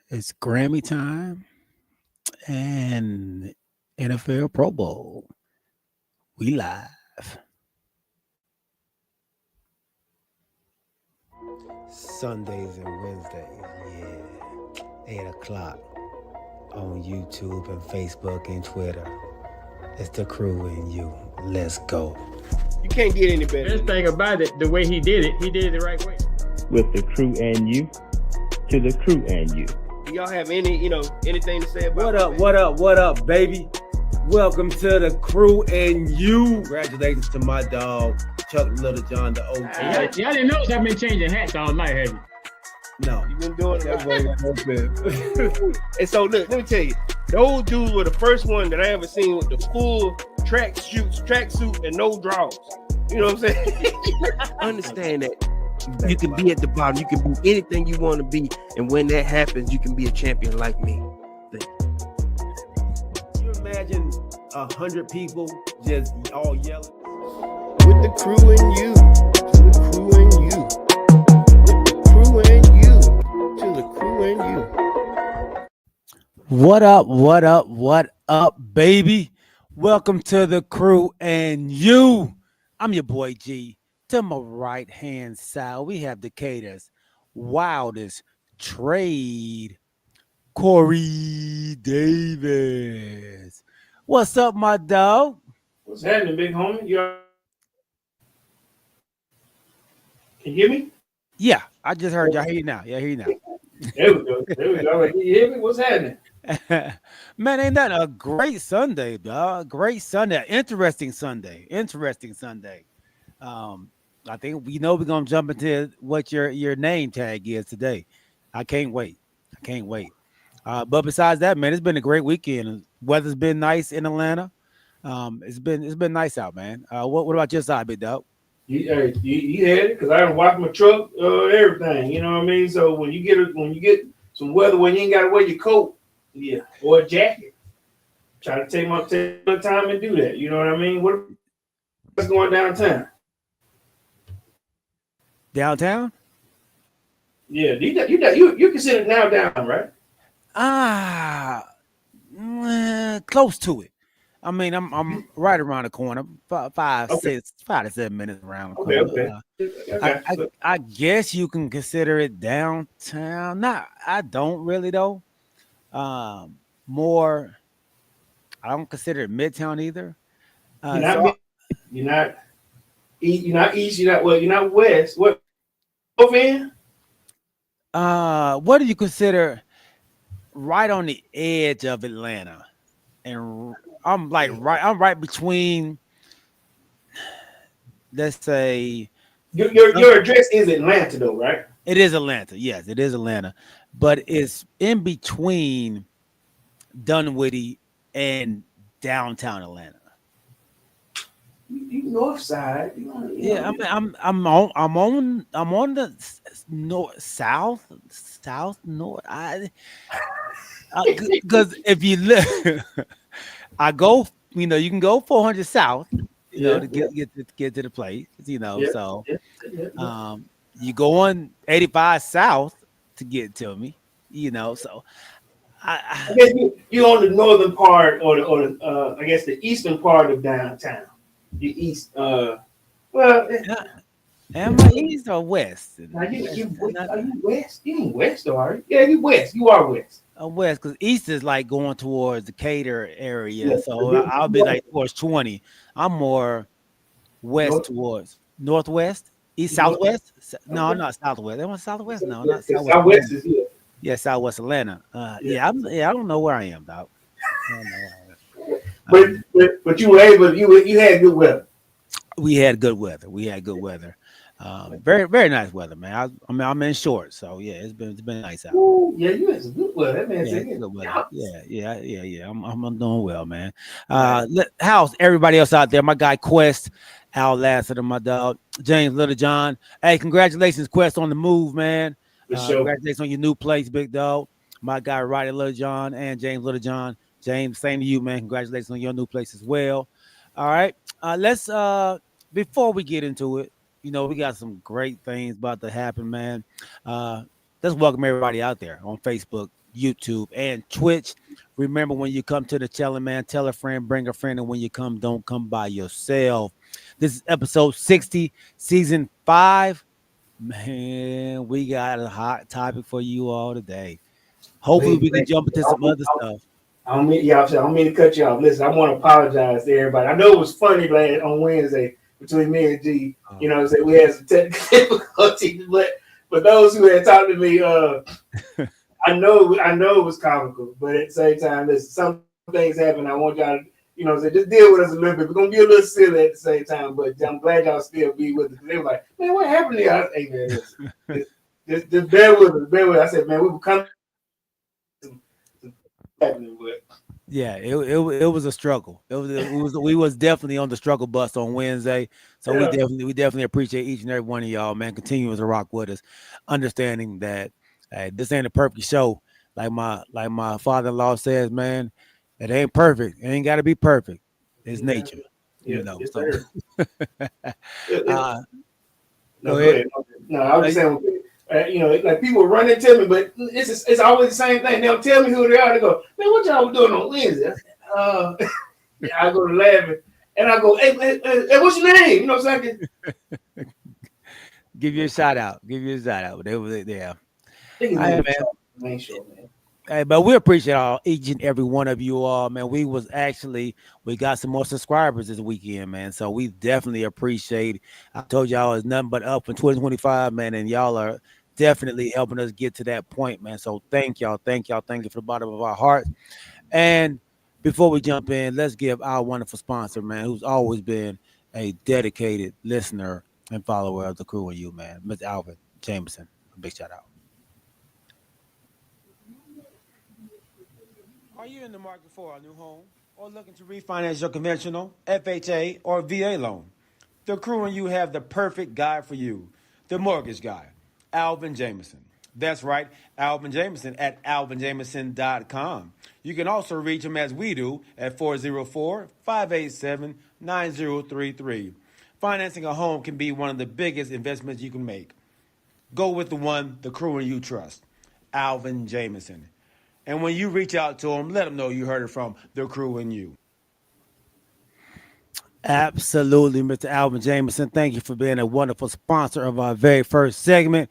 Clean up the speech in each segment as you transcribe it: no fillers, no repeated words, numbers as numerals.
It's Grammy time and NFL Pro Bowl. We live. Sundays and Wednesdays, yeah. 8 o'clock on YouTube and Facebook and Twitter. It's the crew and you. Let's go. You can't get any better. Best thing about it, the way he did it the right way. With the crew and you, to the crew and you. Do y'all have anything to say about What up, baby? Welcome to the crew and you. Congratulations to my dog, Chuck Little John, the OG. Y'all didn't notice I've been changing hats all night, have you? No. You've been doing That it. boy And so look, let me tell you, those dudes were the first one that I ever seen with the full tracksuit and no drawers. You know what I'm saying? Understand that you can be at the bottom, you can be anything you want to be, and when that happens, you can be a champion like me. Can you imagine 100 people just all yelling? With the crew and you, to the crew and you. With the crew and you, to the crew and you. What up, baby? Welcome to the crew and you. I'm your boy G. To my right hand side, we have Decatur's wildest trade, Corey Davis. What's up, my dog? What's happening, big homie? Can you hear me? Yeah, I just heard you. I hear you now. Yeah, I hear you now. There we go. You hear me? What's happening? Man, ain't that a great Sunday, dog? Great Sunday. Interesting Sunday. I think we know we're gonna jump into what your name tag is today. I can't wait. But besides that, man, it's been a great weekend. Weather's been nice in Atlanta. It's been nice out, man. What about your side, big dog? You had it because I done washed my truck, everything. You know what I mean? So when you get some weather when you ain't gotta wear your coat, yeah, or a jacket, try to take my time and do that. You know what I mean? What's going downtown? Downtown? Yeah, you consider it now down, right? Close to it. I mean, I'm right around the corner, 5 to 7 minutes around the corner. Okay. I guess you can consider it downtown. I don't really though. More, I don't consider it midtown either. You're not east. You're not west. What? Over in? What do you consider right on the edge of Atlanta? And I'm right between, let's say, your address is Atlanta though, right? it is Atlanta. Yes, it is Atlanta, but it's in between Dunwoody and downtown Atlanta. You north side. Yeah, I mean, I'm on the south north. Because if you look, I go, you can go 400 south, to get to the place, So, you go on 85 south to get to me, So, I guess you on the northern part or the I guess the eastern part of downtown. The east. Am I east or west? Are you west? You ain't west, though, are you? Yeah, you west. You are west. West, because east is like going towards the Decatur area, so I'll be like towards 20. I'm more west towards northwest, east, southwest. No, not southwest. Am I southwest? No, not southwest. Southwest is here. Yeah, Southwest Atlanta. I don't know where I am, dog. But you were able. You had good weather. We had good weather. Very, very nice weather, man. I'm in shorts, so yeah, it's been nice out. Ooh, yeah, you had some good weather. That man said good weather. Yeah. I'm doing well, man. How's everybody else out there? My guy Quest, Al Lassiter, my dog James Littlejohn. Hey, congratulations, Quest, on the move, man. Congratulations on your new place, big dog. My guy Roddy Littlejohn and James Littlejohn. James, same to you, man. Congratulations on your new place as well. All right, let's before we get into it, we got some great things about to happen, man. Let's welcome everybody out there on Facebook, YouTube, and Twitch. Remember, when you come to the challenge, man, tell a friend, bring a friend, and when you come, don't come by yourself. This is episode 60, season 5. Man, we got a hot topic for you all today. Hopefully, we can Wait. jump into some other stuff. I don't mean to cut you off. Listen, I want to apologize to everybody. I know it was funny last on Wednesday between me and G. You know, we had some technical difficulties, but for those who had talked to me, I know it was comical, but at the same time, listen, some things happen. I want y'all to, just deal with us a little bit. We're gonna be a little silly at the same time, but I'm glad y'all still be with us. They were like, man, what happened here? I was, hey man, listen, just bear with us, bear with us. I said, man, we were coming happening, but Yeah, it was a struggle. We was definitely on the struggle bus on Wednesday. So yeah. we definitely appreciate each and every one of y'all, man, continuing to rock with us, understanding that this ain't a perfect show. Like my father-in-law says, man, it ain't perfect. It ain't got to be perfect. It's nature, Yeah, yes, So, sir. go No, go ahead. ahead. No, I was just saying, like people run into me, but it's always the same thing. They'll tell me who they are. They go, man, what y'all doing on Wednesday? I said, yeah, I go to laughing, and I go, hey, what's your name? You know, so I can Give you a shout out. Give you a shout out. They were there. think his All right, name man. is Main Show, man. Hey, but we appreciate each and every one of you all, man. We got some more subscribers this weekend, man. So we definitely appreciate. I told y'all it's nothing but up in 2025, man, and y'all are definitely helping us get to that point, man. So thank y'all, thank you from the bottom of our hearts. And before we jump in, let's give our wonderful sponsor, man, who's always been a dedicated listener and follower of the crew and you, man, Mr. Alvin Jameson. A big shout out. Are you in the market for a new home or looking to refinance your conventional FHA or VA loan? The crew and you have the perfect guy for you, the mortgage guy, Alvin Jameson. That's right, Alvin Jameson at alvinjameson.com. You can also reach him as we do at 404-587-9033. Financing a home can be one of the biggest investments you can make. Go with the one the crew and you trust, Alvin Jameson. And when you reach out to him, let him know you heard it from the crew and you. Absolutely, Mr. Alvin Jameson. Thank you for being a wonderful sponsor of our very first segment.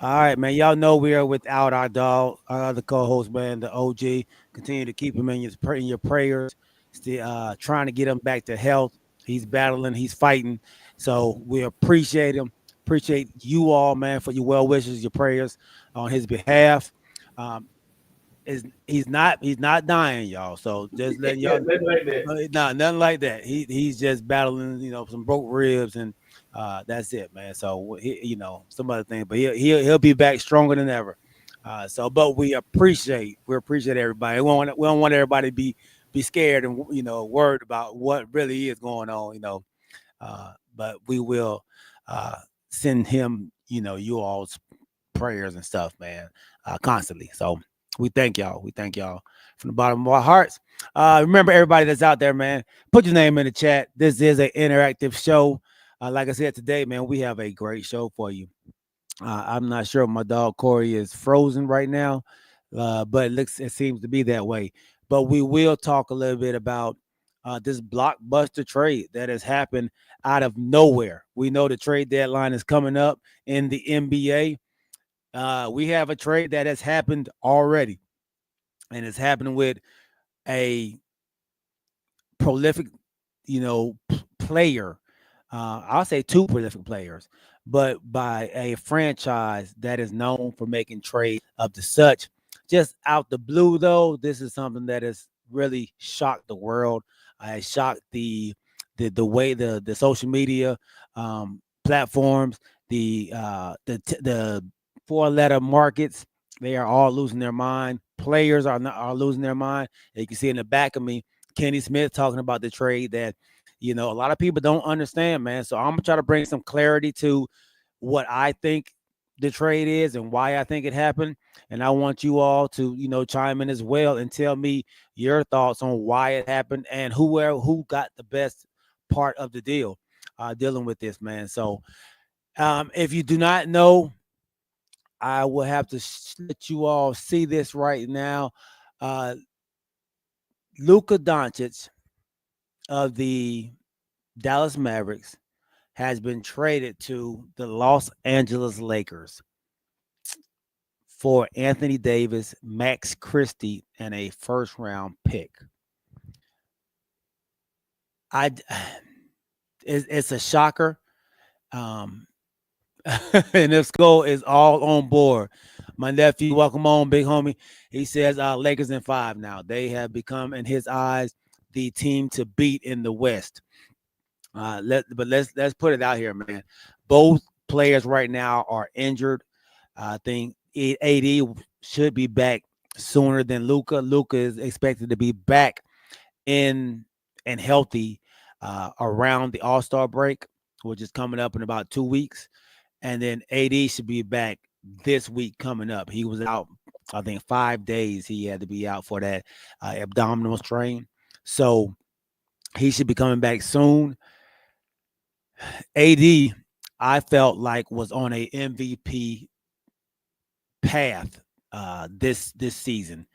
All right, man. Y'all know we are without our dog, our other co-host, man, the OG. Continue to keep him in your prayers. Still trying to get him back to health. He's battling, he's fighting. So we appreciate him. Appreciate you all, man, for your well wishes, your prayers on his behalf. Um, he's not dying, y'all. So just letting Yeah, y'all nothing like that. no, nothing like that. He's just battling, some broke ribs and that's it, man. So some other thing, but he'll be back stronger than ever. So, but we appreciate everybody. We don't want everybody to be scared and worried about what really is going on. But we will send him, you all's prayers and stuff, man, constantly. So we thank y'all. We thank y'all from the bottom of our hearts. Remember, everybody that's out there, man, put your name in the chat. This is an interactive show. Like I said today, man, we have a great show for you. I'm not sure if my dog Corey is frozen right now, but it seems to be that way. But we will talk a little bit about this blockbuster trade that has happened out of nowhere. We know the trade deadline is coming up in the NBA. We have a trade that has happened already, and it's happening with a prolific, player. I'll say two prolific players, but by a franchise that is known for making trades of the such. Just out the blue, though, this is something that has really shocked the world. It shocked the way the social media platforms, the 4-letter markets. They are all losing their mind. Players are losing their mind. You can see in the back of me, Kenny Smith talking about the trade that a lot of people don't understand, man. So I'm gonna try to bring some clarity to what I think the trade is and why I think it happened. And I want you all to, chime in as well and tell me your thoughts on why it happened and who got the best part of the deal dealing with this, man. So if you do not know, I will have to let you all see this right now. Uh, Luka Doncic of the Dallas Mavericks has been traded to the Los Angeles Lakers for Anthony Davis, Max Christie, and a first round pick. I it's a shocker. Um, and if Skull is all on board. My nephew, welcome on, big homie. He says Lakers in 5 now. They have become, in his eyes, the team to beat in the West. Let's put it out here, man. Both players right now are injured. I think AD should be back sooner than Luka. Luka is expected to be back in and healthy around the All-Star break, which is coming up in about 2 weeks. And then AD should be back this week coming up. He was out, I think, 5 days. He had to be out for that abdominal strain. So he should be coming back soon. AD, I felt like was on a MVP path this season,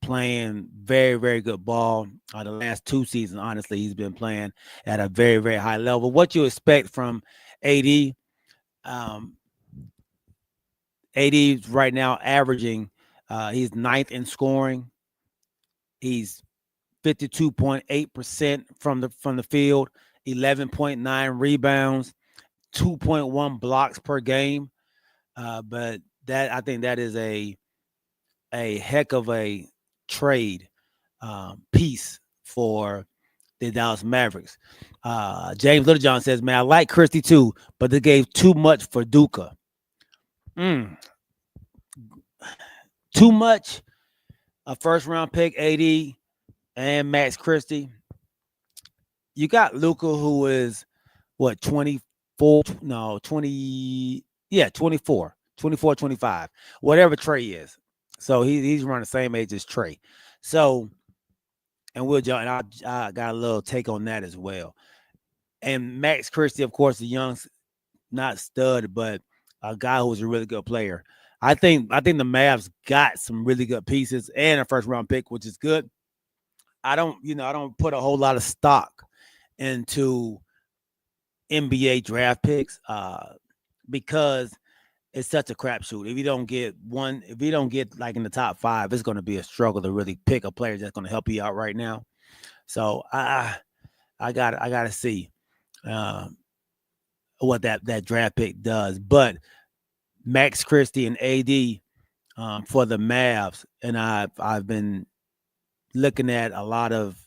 playing very, very good ball. The last 2 seasons, honestly, he's been playing at a very, very high level. What you expect from AD? Um, AD's right now averaging, he's ninth in scoring. He's 52.8% from the field, 11.9 rebounds, 2.1 blocks per game. But that I think that is a heck of a trade piece for the Dallas Mavericks. James Littlejohn says, "Man, I like Christie too, but they gave too much for Duka. Too much. A first round pick, AD and Max Christie. You got Luka, who is what 24? No, 20. Yeah, 24, 24, 25, whatever Trey is. So he's around the same age as Trey. So, and I got a little take on that as well. And Max Christie, of course, a young, not stud, but a guy who's a really good player. I think the Mavs got some really good pieces and a first round pick, which is good. I don't put a whole lot of stock into NBA draft picks because it's such a crapshoot. If you don't get like in the top 5, it's going to be a struggle to really pick a player that's going to help you out right now. So I got to see what that draft pick does. But Max Christie and AD for the Mavs, and I've been looking at a lot of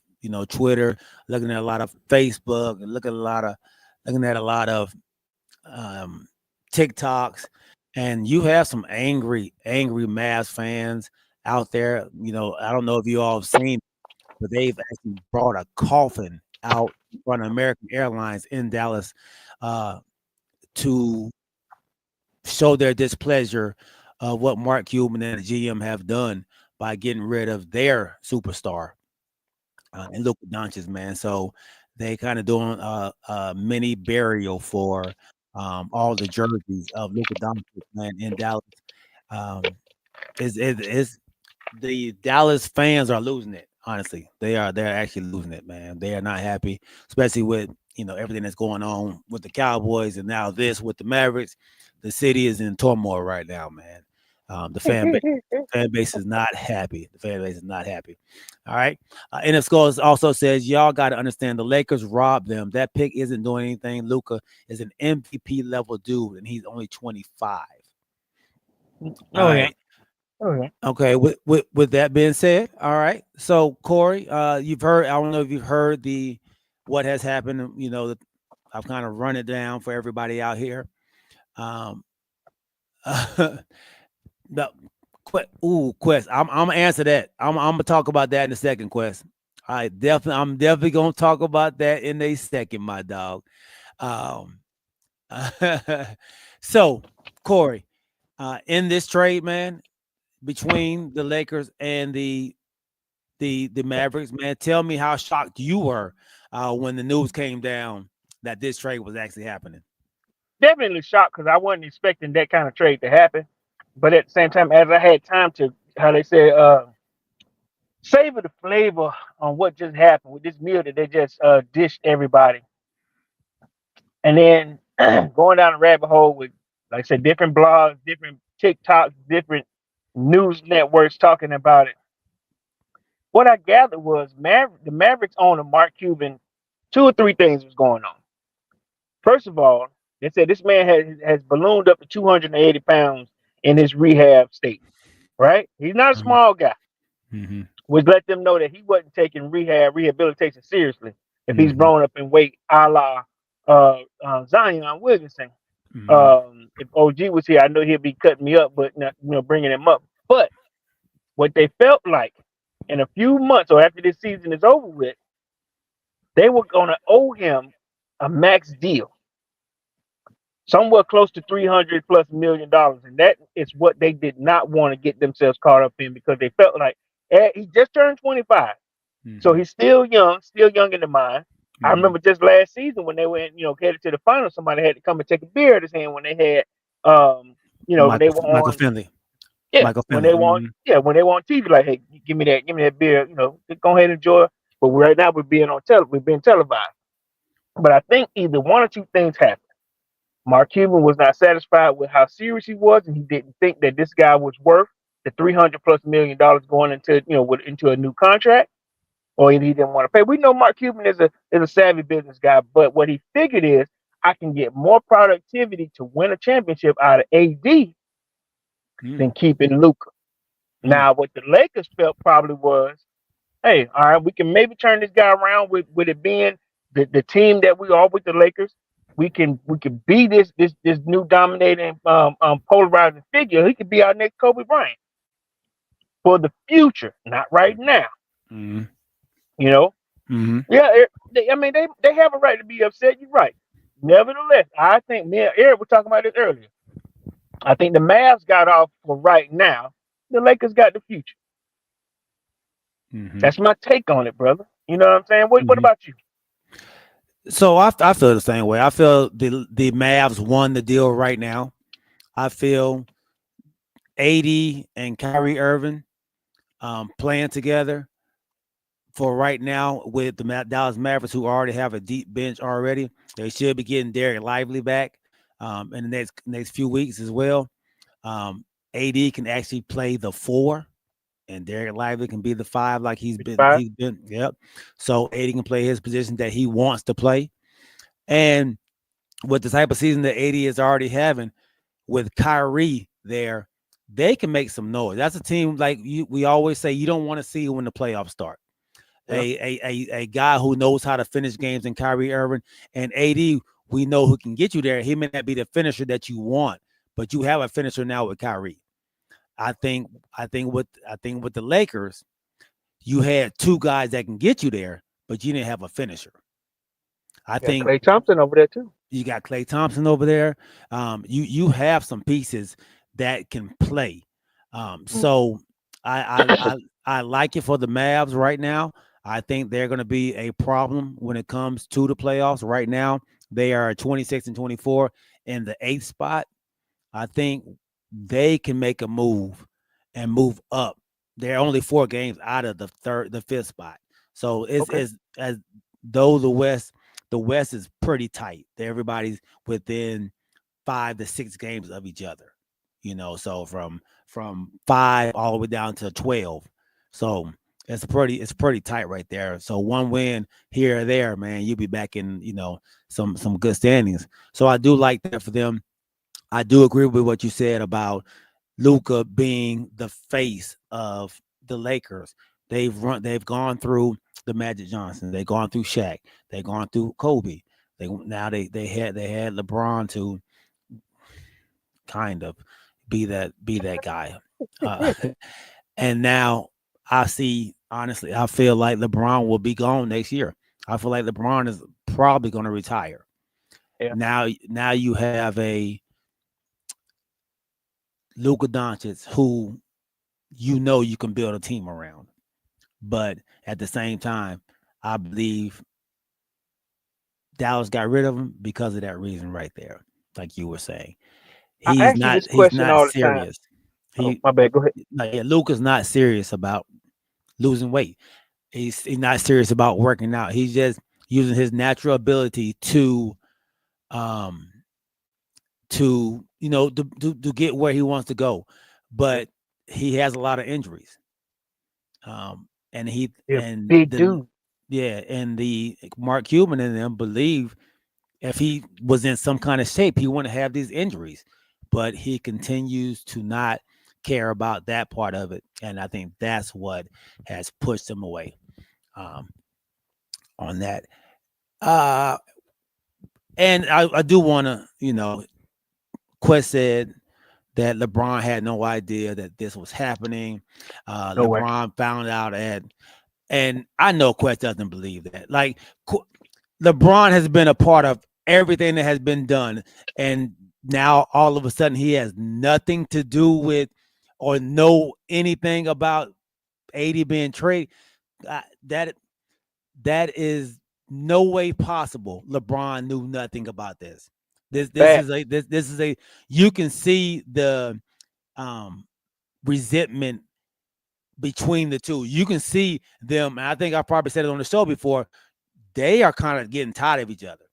Twitter, looking at a lot of Facebook, and looking at a lot of TikToks, and you have some angry Mavs fans out there. I don't know if you all have seen, but they've actually brought a coffin out in front of American Airlines in Dallas to show their displeasure of what Mark Cuban and the GM have done by getting rid of their superstar and Luka Doncic, man. So they kind of doing a mini burial for all the jerseys of Luka Doncic, man, in Dallas. Is the Dallas fans are losing it. Honestly, they're actually losing it, man. They are not happy, especially with everything that's going on with the Cowboys and now this with the Mavericks. The city is in turmoil right now, man. The fan base is not happy. The fan base is not happy. All right. NF Scores also says y'all got to understand the Lakers robbed them. That pick isn't doing anything. Luka is an MVP level dude, and he's only 25. All right. Okay. With that being said, all right. So Corey, you've heard. I don't know if you've heard what has happened. I've kind of run it down for everybody out here. The Quest. I'm gonna answer that. I'm gonna talk about that in a second, Quest. I'm definitely gonna talk about that in a second, my dog. Um, so Corey, in this trade, man, between the Lakers and the Mavericks, man, tell me how shocked you were when the news came down that this trade was actually happening. Definitely shocked because I wasn't expecting that kind of trade to happen. but at the same time, as I had time to, how they say, savor the flavor on what just happened with this meal that they just dished everybody, and then going down the rabbit hole with, like I said, different blogs, different TikToks, different news networks talking about it. What I gathered was the Mavericks owner Mark Cuban. Two or three things was going on. First of all, they said this man has ballooned up to 280 pounds in his rehab state. Right? He's not a small guy. Mm-hmm. Which let them know that he wasn't taking rehabilitation seriously if he's Mm-hmm. blown up in weight, a la Zion Williamson. Mm-hmm. If OG was here, I know he'd be cutting me up, but not, bringing him up. But what they felt like in a few months or after this season is over with, they were going to owe him a max deal, somewhere close to $300+ million, and that is what they did not want to get themselves caught up in because they felt like he just turned 25. So Mm-hmm. he's still young in the mind. I Mm-hmm. remember just last season when they went, headed to the finals, somebody had to come and take a beer at his hand when they had, when they were Michael on, Finley. yeah, Michael when Finley. they were on, Mm-hmm. yeah, when they were on TV, like, hey, give me that beer, go ahead and enjoy. But right now we're being televised. But I think either one or two things happened. Mark Cuban was not satisfied with how serious he was, and he didn't think that this guy was worth the $300+ million going into, into a new contract, or he didn't want to pay. We know Mark Cuban is a savvy business guy, but what he figured is I can get more productivity to win a championship out of AD than keeping Luka. Mm-hmm. Now, what the Lakers felt probably was, hey, all right, we can maybe turn this guy around with it being the team that we are with the Lakers. We can be this new dominating polarizing figure. He could be our next Kobe Bryant for the future, not right now. Mm-hmm. You know, Mm-hmm. yeah. I mean, they have a right to be upset. You're right. Nevertheless, I think me and Eric were talking about this earlier. I think the Mavs got off for right now. The Lakers got the future. Mm-hmm. That's my take on it, brother. You know what I'm saying? What Mm-hmm. about you? So I feel the same way. I feel the Mavs won the deal right now. I feel AD and Kyrie Irving playing together for right now with the Dallas Mavericks, who already have a deep bench already. They should be getting Derek Lively back in the next few weeks as well. AD can actually play the 4, and Derek Lively can be the 5, like he's been. Fine. He's been. Yep. So AD can play his position that he wants to play, and with the type of season that AD is already having with Kyrie there, they can make some noise. That's a team like we always say you don't want to see when the playoffs start. Yeah. A guy who knows how to finish games in Kyrie Irving and AD, we know who can get you there. He may not be the finisher that you want, but you have a finisher now with Kyrie. I think with the Lakers, you had two guys that can get you there, but you didn't have a finisher. I Yeah, think Klay Thompson over there too. you got Klay Thompson over there. You have some pieces that can play. So I like it for the Mavs right now. I think they're going to be a problem when it comes to the playoffs. Right now, they are 26 and 24 in the 8th spot. I think they can make a move and move up. They're only 4 games out of the 5th spot. So it's Okay. as though the West is pretty tight. Everybody's within 5 to 6 games of each other. So from 5 all the way down to 12. So it's pretty tight right there. So one win here or there, man, you'll be back in some good standings. So I do like that for them. I do agree with what you said about Luka being the face of the Lakers. They've gone through the Magic Johnson. They've gone through Shaq. They've gone through Kobe. They had LeBron to kind of be that guy. Uh, and now I feel like LeBron will be gone next year. I feel like LeBron is probably going to retire. Yeah. Now you have a Luka Doncic who you can build a team around. But at the same time, I believe Dallas got rid of him because of that reason right there, like you were saying. I He's ask you not this he's question not all the time. serious. Oh, He my bad. Go ahead. like yeah, Luka's not serious about losing weight. He's not serious about working out. He's just using his natural ability um to get where he wants to go. Yeah, But he has a lot of injuries. And he yeah, and big the dude. yeah, and the Mark Cuban and them believe if he was in some kind of shape, he wouldn't have these injuries. But he continues to not care about that part of it. And I think that's what has pushed him away um, on that. Uh, and I do want to, Quest said that LeBron had no idea that this was happening. No way. LeBron found out and I know Quest doesn't believe that. Like LeBron has been a part of everything that has been done, and now all of a sudden he has nothing to do with or know anything about 80 being traded. That that is no way possible. LeBron knew nothing about this. This Bad. is a this is a you can see the um resentment between the two. You can see them, and I think I probably said it on the show before. They are kind of getting tired of each other.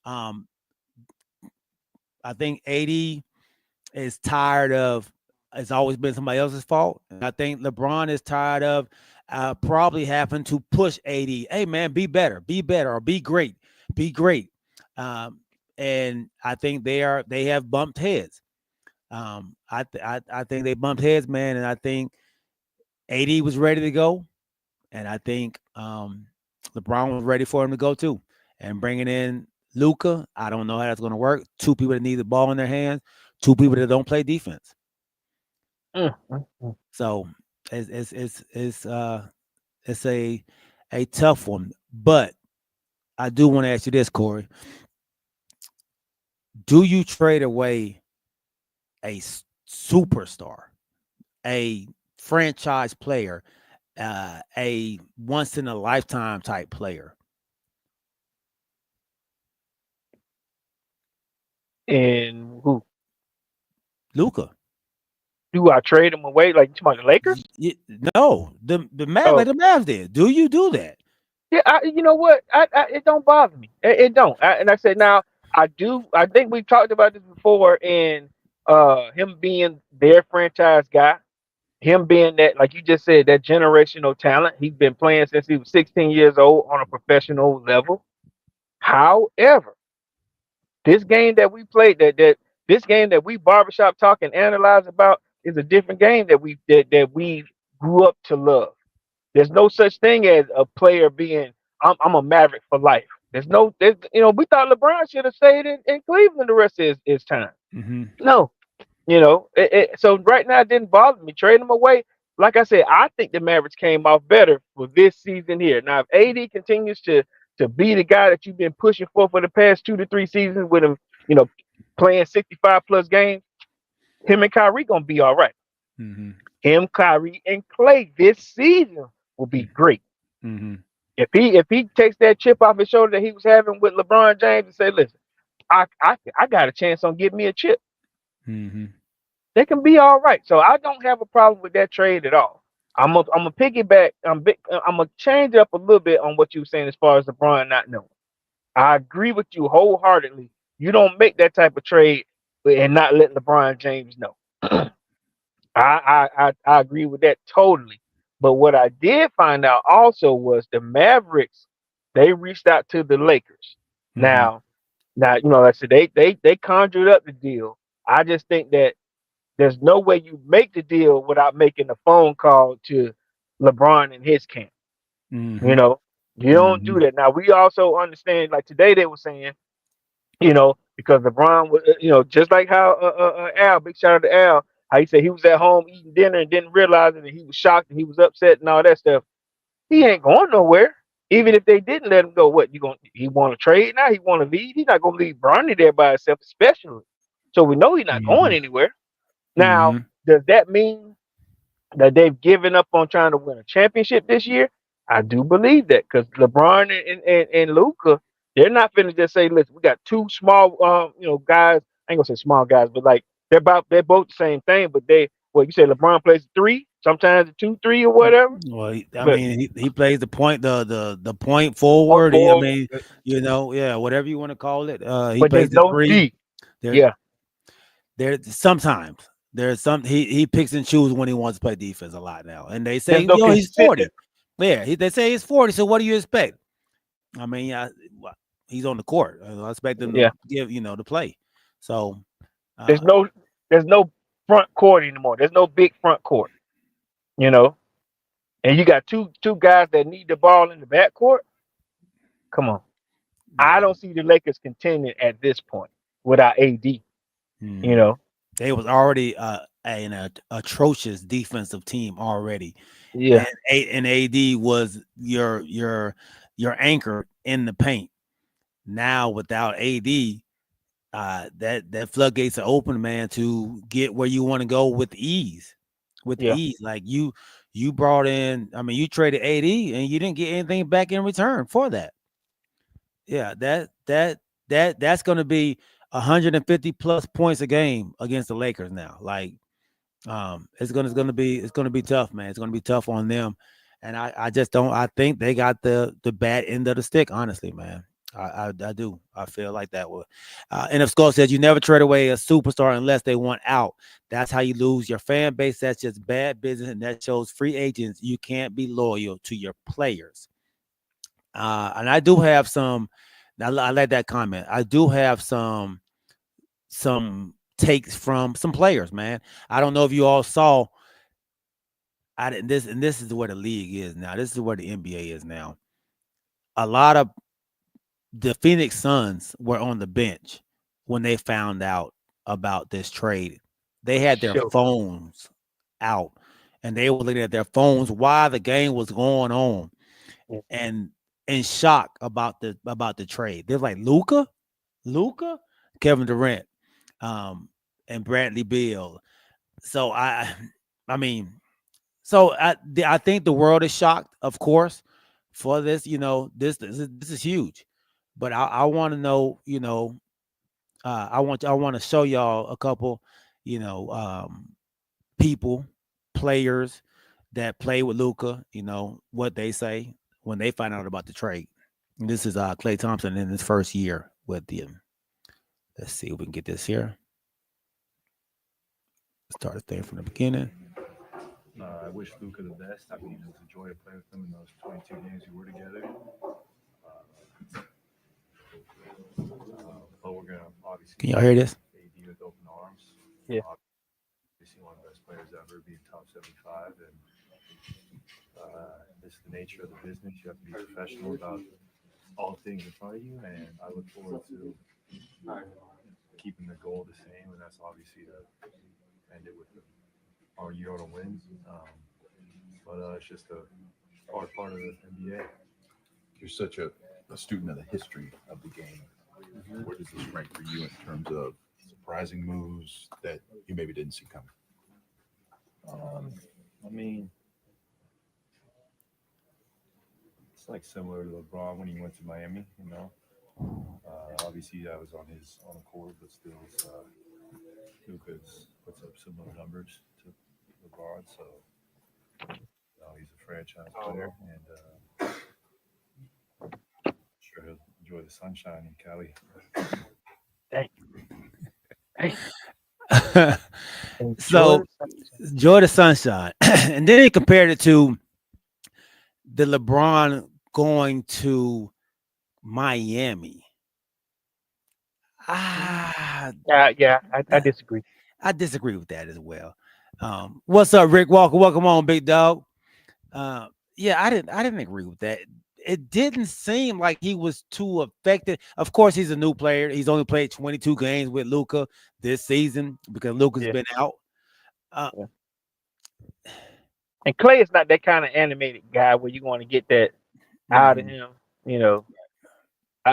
Um, I think 80 is tired of it's always been somebody else's fault. And I think LeBron is tired of probably having to push 80. Hey man, be better, or be great, be great. Um, and I think they have bumped heads. I think they bumped heads, man, and I think 80 was ready to go, and I think LeBron was ready for him to go too. And bringing in Luca, I don't know how that's going to work. Two people that need the ball in their hands, two people that don't play defense. Mm. So it's a tough one. But I do want to ask you this, Corey: do you trade away a superstar, a franchise player, a once in a lifetime type player? And who Luca. do I trade him away? Like you talking about the Lakers? No, the Mavs, like Oh, the Mavs did. Do you do that? yeah. You know what? It don't bother me. It don't. And I said now I do. I think we talked about this before. And him being their franchise guy, him being that, like you just said, that generational talent. He's been playing since he was 16 years old on a professional level. However, this game that we played, that this game that we barbershop talk and analyze about is a different game that we grew up to love. There's no such thing as a player being I'm a Maverick for life. There's we thought LeBron should have stayed in Cleveland the rest of his time. Mm-hmm. No, so right now it didn't bother me. Trade him away. Like I said, I think the Mavericks came off better for this season here. Now, if AD continues to be the guy that you've been pushing for the past 2 to 3 seasons with him, you know, playing 65 plus games, him and Kyrie gonna be all right. Mm-hmm. Him, Kyrie, and Clay this season will be great. Mm-hmm. If he takes that chip off his shoulder that he was having with LeBron James and say, listen, I got a chance on getting me a chip. Mm-hmm. They can be all right. So I don't have a problem with that trade at all. I'm a piggyback. I'm gonna change it up a little bit on what you were saying as far as LeBron not knowing. I agree with you wholeheartedly. You don't make that type of trade and not let LeBron James know. I agree with that totally. But what I did find out also was the Mavericks, they reached out to the Lakers. Mm-hmm. Now, like I said, they conjured up the deal. I just think that there's no way you make the deal without making a phone call to LeBron and his camp. You Mm-hmm. know, you don't Mm-hmm. do that. Now we also understand, like today they were saying, because LeBron was, just like how Al, big shout out to Al, how he said he was at home eating dinner and didn't realize it, and he was shocked and he was upset and all that stuff. He ain't going nowhere. Even if they didn't let him go, what you going? He want to trade now? He want to leave? He's not going to leave Bronny there by himself, especially. So we know he's not going Mm-hmm. anywhere. Now, Mm-hmm. does that mean that they've given up on trying to win a championship this year? I do believe that because LeBron and Luca, they're not finna just say, listen, we got two small guys. I ain't gonna say small guys, but like they're both the same thing, but what you say LeBron plays 3, sometimes a 2-3 or whatever. Well, I But mean, he plays the point point forward. I forward, mean, yeah, whatever you want to call it. He but there's plays the no three. D. There, Yeah, there sometimes there's some he picks and chooses when he wants to play defense a lot now. And they say, there's no he's consistent. 40. Yeah, they say he's 40. So what do you expect? I mean, yeah, he's on the court. I expect him to Yeah, give to play. So there's uh, no there's no front court anymore. There's no big front court. You know, and you got two guys that need the ball in the backcourt. Come on, I yeah. don't see the Lakers contending at this point without AD. You Mhm. know, They was already an atrocious defensive team already, yeah, and AD was your anchor in the paint. Now without AD, that floodgates are open, man, to get where you want to go with ease. With yeah, ease, like you brought in. I mean, you traded AD and you didn't get anything back in return for that. Yeah, that's going to be 150 plus points a game against the Lakers now. Like, it's gonna be tough, man. It's gonna be tough on them, and I just don't. I think they got the bad end of the stick. Honestly, man, I do. I feel like that would. And if Skull says you never trade away a superstar unless they want out, that's how you lose your fan base. That's just bad business, and that shows free agents you can't be loyal to your players. And I do have some. I like that comment. I do have some takes from some players, man. I don't know if you all saw. I didn't this and this is where the league is now. This is where the NBA is now. A lot of the Phoenix Suns were on the bench when they found out about this trade. They for had their sure. phones out and they were looking at their phones while the game was going on Yeah, and in shock about the trade. They're like Luca, Kevin Durant, um, and Bradley Beal. So I mean, so I think the world is shocked, of course, for this. This is huge, but I want to know. I want to show y'all a couple, you know, people, players that play with Luca. What they say when they find out about the trade. And this is Clay Thompson in his first year with them. Let's see if we can get this here. Start the thing from the beginning. I wish Luca the best. I mean, it was a joy to play with him in those 22 games we were together. But we're going to obviously Can y'all hear this? AD with open arms. yeah. Obviously, one of the best players ever, being top 75. And this is the nature of the business. You have to be professional about all things in front of you. And I look forward to keeping the goal the same. And that's obviously to end it with our year on a win. But it's just a part of the NBA. You're such a student of the history of the game. Where does this rank for you in terms of surprising moves that you maybe didn't see coming? I mean, it's like similar to LeBron when he went to Miami. Obviously I was on the court, but still, Luka's puts up similar numbers to LeBron. So he's a franchise player, and sure he'll enjoy the sunshine in Cali. Thank you. So Enjoy the enjoy the sunshine. And then he compared it to the LeBron going to Miami. Ah, Yeah, I disagree. I disagree with that as well. What's up, Rick Walker? Welcome on, big dog. Yeah, I didn't agree with that. It didn't seem like he was too affected. Of course, he's a new player. He's only played 22 games with Luca this season because Luca's Yeah, been out. Uh, yeah. And Clay is not that kind of animated guy where you're going to get that out of mhm, him. You know,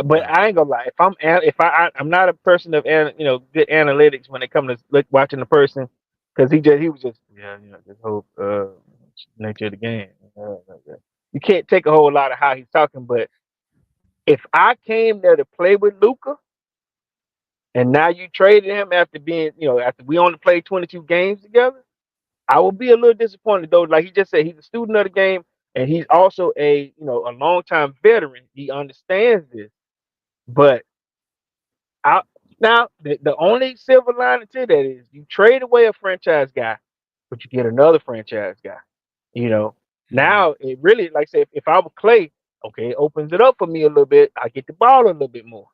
but right. I ain't gonna lie. I'm not a person of good analytics when it comes to watching the person because he was just this whole nature of the game. You can't take a whole lot of how he's talking, but if I came there to play with Luca and now you traded him after being after we only played 22 games together, I will be a little disappointed though. Like he just said, he's a student of the game, and he's also a longtime veteran. He understands this, but I now the only silver lining to that is you trade away a franchise guy, but you get another franchise guy. You know, now it really, like I said, if I was Clay, okay, it opens it up for me a little bit. I get the ball a little bit more.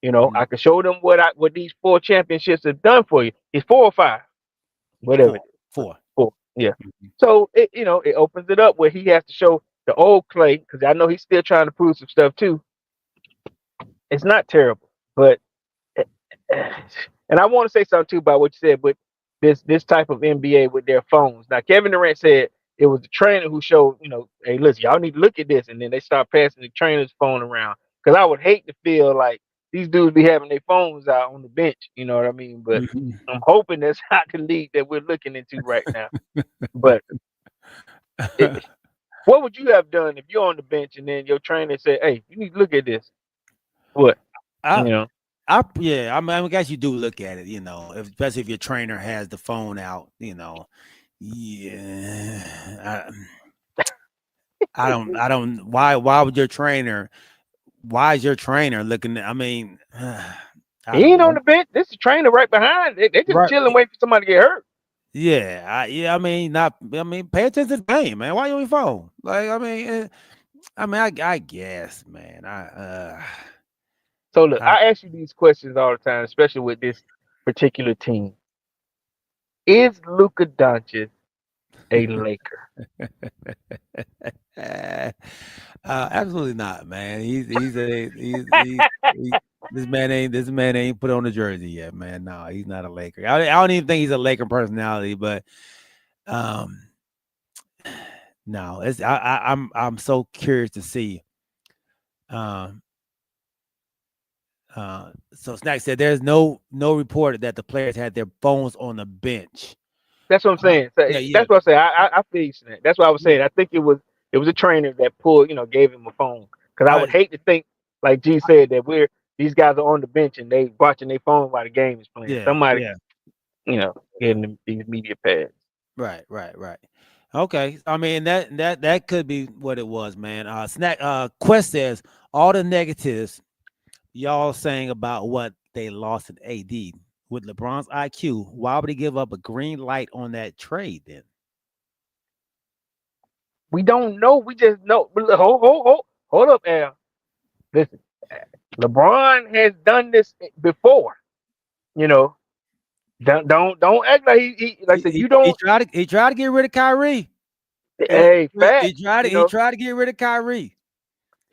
I can show them what these 4 championships have done for you. It's 4 or 5, whatever it is. Four. 4, yeah. So it opens it up where he has to show the old Clay, because I know he's still trying to prove some stuff too. It's not terrible, but and I want to say something too about what you said, but this type of NBA with their phones. Now, Kevin Durant said it was the trainer who showed, hey, listen, y'all need to look at this, and then they start passing the trainer's phone around. Because I would hate to feel like these dudes be having their phones out on the bench. You know what I mean? But I'm hoping that's not the league that we're looking into right now. But what would you have done if you're on the bench and then your trainer said, "Hey, you need to look at this"? What? I, yeah, I mean, I guess you do look at it, especially if your trainer has the phone out, Yeah, I don't. Why would your trainer? Why is your trainer looking? I mean, I He don't ain't on know. the bench. This is trainer right behind. They just Right? chilling, waiting for somebody to get hurt. Yeah. I mean, not. I mean, pay attention to the game, man. Why you on your phone? Like, I guess, man. So look, I I ask you these questions all the time, especially with this particular team. Is Luka Doncic a Laker? Absolutely not, man. This man ain't put on the jersey yet, man. No, he's not a Laker. I don't even think he's a Laker personality, but um, no, I'm so curious to see. Um, so Snack said there's no report that the players had their phones on the bench. That's what I'm saying. So Yeah. that's what I say. I feel you, Snap. That's what I was saying. I think it was a trainer that pulled, gave him a phone. Because I would hate to think, like G said, that these guys are on the bench and they watching their phone while the game is playing. Somebody, Yeah. getting them these media pads. Right. Okay. I mean that could be what it was, man. Quest says all the negatives y'all saying about what they lost in AD with LeBron's IQ. Why would he give up a green light on that trade then? We don't know. We just know. Hold up, Al. Listen, LeBron has done this before. You know, don't act like he like I said. You don't. He tried to get rid of Kyrie. Hey, He facts. tried to get rid of Kyrie.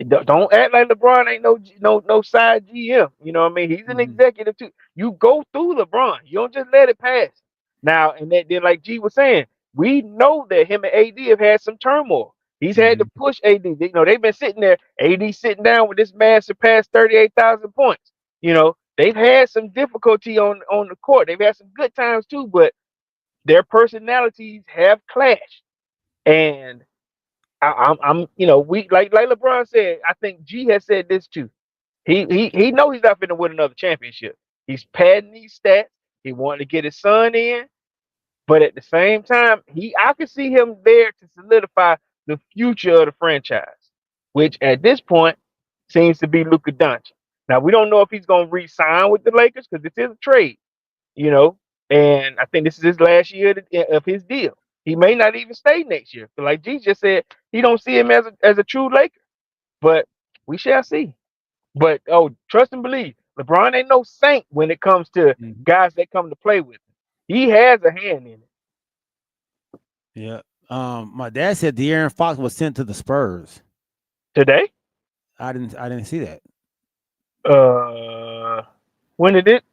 Don't act like LeBron ain't no side GM. You know what I mean? He's an executive too. You go through LeBron. You don't just let it pass. Now, and then like G was saying, we know that him and AD have had some turmoil. He's had to push AD. They've been sitting there, AD sitting down with this man surpassed 38,000 points. They've had some difficulty on the court. They've had some good times too, but their personalities have clashed. And I'm we like LeBron said. I think G has said this too. He know he's not going to win another championship. He's padding these stats. He wanted to get his son in, but at the same time, I could see him there to solidify the future of the franchise, which at this point seems to be Luka Doncic. Now we don't know if he's going to re-sign with the Lakers because this is a trade, you know, and I think this is his last year of his deal. He may not even stay next year. But like G just said, he don't see him as a true Laker. But we shall see. But trust and believe, LeBron ain't no saint when it comes to guys that come to play with him. He has a hand in it. Yeah. My dad said De'Aaron Fox was sent to the Spurs Today? I didn't see that. When did it?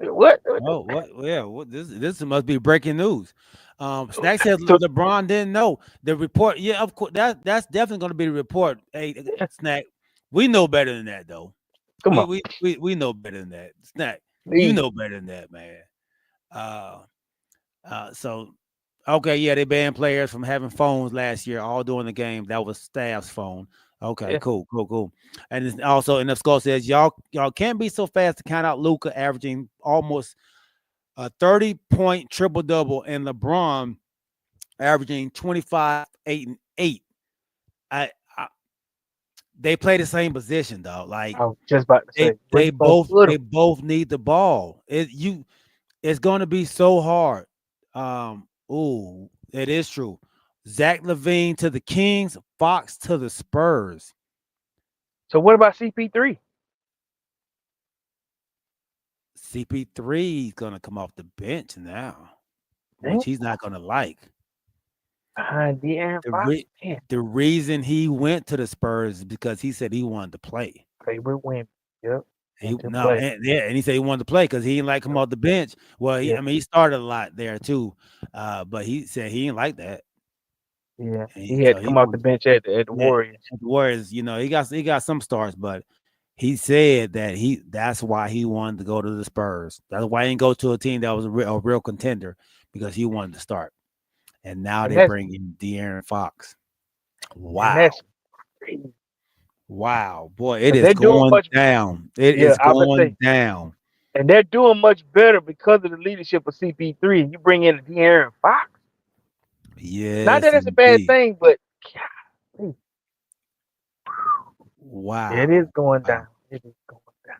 What? Oh, what? Yeah, what? This must be breaking news. Snack says LeBron didn't know the report. Yeah, of course. That's definitely going to be the report. Hey, Snack, we know better than that, though. Come on. We know better than that. Snack, you Please. know better than that, man. So okay, yeah, they banned players from having phones last year, all during the game. That was staff's phone. Okay, Yeah. cool. And it's also, and the score says y'all can't be so fast to count out Luka averaging almost a 30-point triple double, and LeBron averaging 25, 8, and 8. I they play the same position though. Like I was just about to they say, where they you gonna both put they him? both need the ball. It's going to be so hard. Ooh, it is true. Zach Levine to the Kings, Fox to the Spurs. So what about CP3? CP3 is going to come off the bench now, Damn, which he's not going to like. behind De'Aaron The Fox. re- Man, the reason he went to the Spurs is because he said he wanted to play. play with women. Yep. He And to no, play. and he said he wanted to play because he didn't like come off the bench. Well, Yeah. he started a lot there too, but he said he didn't like that. Yeah. And He had so to he come off the wanted, bench at the yeah, Warriors. and the Warriors, he got some starts, but he said that that's why he wanted to go to the Spurs. That's why he didn't go to a team that was a real contender because he wanted to start. And now And they that's bring in De'Aaron Fox. and Wow. that's crazy. Wow. Boy, it Because is they're doing going much. down. It Yeah, is I would say, going down. and they're doing much better because of the leadership of CP3. You bring in De'Aaron Fox. Not Yes, that it's a bad indeed. thing, but golly, it is Wow. going Wow. down. It is going down.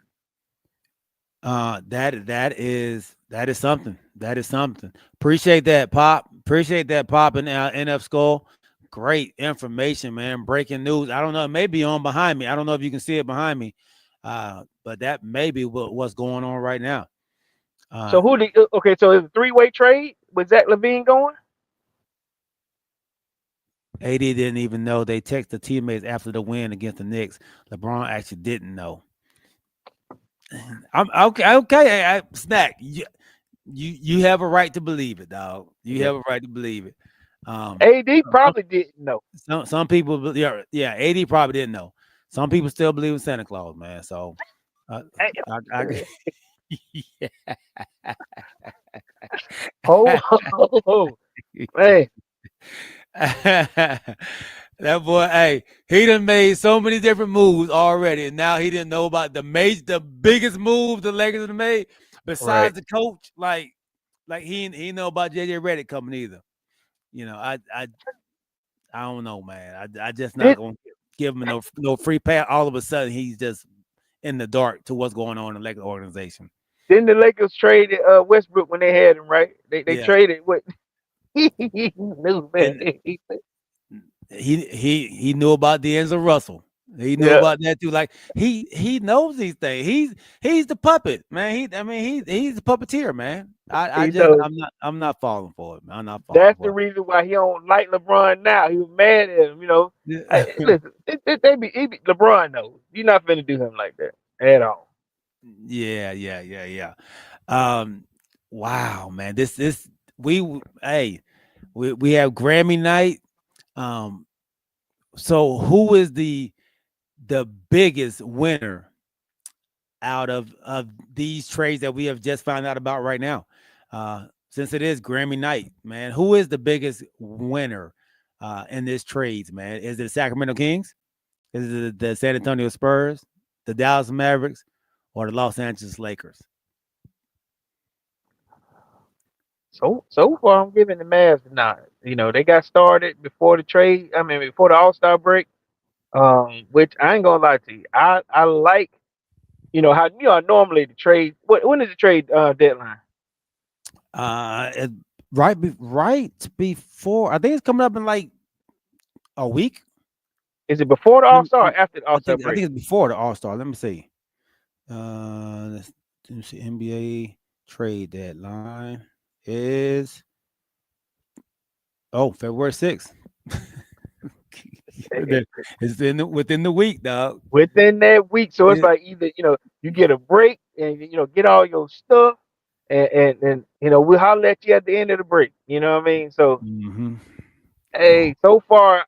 That is something. That is something. Appreciate that, Pop. Appreciate that, Pop and NF Skull. Great information, man. Breaking news. I don't know. It may be on behind me. I don't know if you can see it behind me. But that may be what's going on right now. So Uh, okay, so it's a three-way trade with Zach Levine going? AD didn't even know they texted teammates after the win against the Knicks. LeBron actually didn't know. I'm okay. Okay, snack. You have a right to believe it, dog. You Yeah. have a right to believe it. AD Some probably didn't know. some people, yeah. AD probably didn't know. Some people still believe in Santa Claus, man. So, uh, I yeah. Oh, man. That boy, hey, he done made so many different moves already, and now he didn't know about the biggest move the Lakers have made Right. besides the coach. Like he didn't know about JJ Redick coming either. I don't know, man. I just not Did gonna give him no free pass. All of a sudden, he's just in the dark to what's going on in the Lakers organization. didn't the Lakers trade Westbrook when they had him, right? They Yeah, traded what he knew, man. and he knew about D'Angelo Russell. He knew Yeah, about that too. Like he knows these things. He's the puppet, man. He's the puppeteer, man. he knows. I'm not falling for it, man. I'm not falling That's the for reason why he don't like LeBron now. He was mad at him, it. Listen, LeBron knows. You're not finna do him like that at all. Yeah. Um, wow, man. This we hey we have Grammy night. Um, so who is the biggest winner out of these trades that we have just found out about right now? Since it is Grammy night, man, who is the biggest winner in this trades, man? Is it the Sacramento Kings? Is it the San Antonio Spurs, the Dallas Mavericks, or the Los Angeles Lakers? So far, I'm giving the Mavs the nod. They got started before the trade. I mean, before the All Star break. Which I ain't gonna lie to you. I like how normally the trade. When is the trade deadline? Uh, right before. I think it's coming up in like a week. Is it before the All Mm, Star mm, or after the All Star I break? think it's before the All Star. Let me see. Let me see. NBA trade deadline is February 6th. It's within the week, dog. Within that week. So it's Yeah. like either you get a break and get all your stuff, and we'll holler at you at the end of the break. You know what I mean? So Mm-hmm. Oh, hey, so far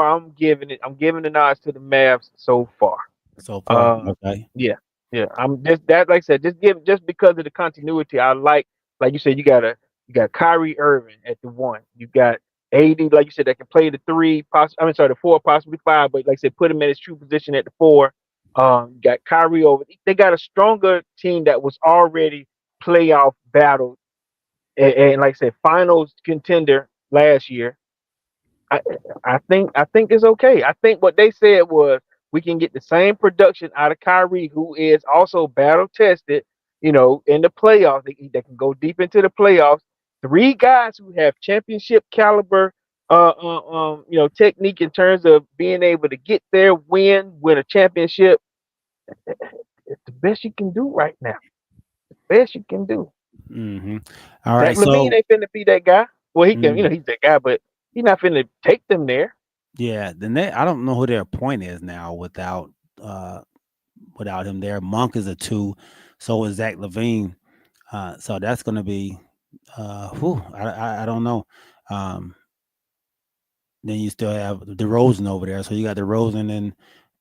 I'm giving the nods to the Mavs so far. so far, Uh, okay. yeah, yeah. I'm just that, like I said, just because of the continuity. I like you said, you got Kyrie Irving at the one. You got AD, like you said, that can play the three, the four, possibly five. But like I said, put him in his true position at the four. You got Kyrie over. They got a stronger team that was already playoff battle and like I said, finals contender. last year. I I think it's okay. I think what they said was we can get the same production out of Kyrie, who is also battle tested. In the playoffs, they can go deep into the playoffs. Three guys who have championship caliber, technique in terms of being able to get there, win a championship. It's the best you can do right now. Best you can do. Mm-hmm. All Zach right. Levine So ain't finna be that guy. Well, he can, mm, he's that guy, but he's not finna take them there. yeah, I don't know who their point is now uh without him there. Monk is a two, so is Zach Levine. So that's gonna be I don't know. Um then you still have DeRozan over there. So you got DeRozan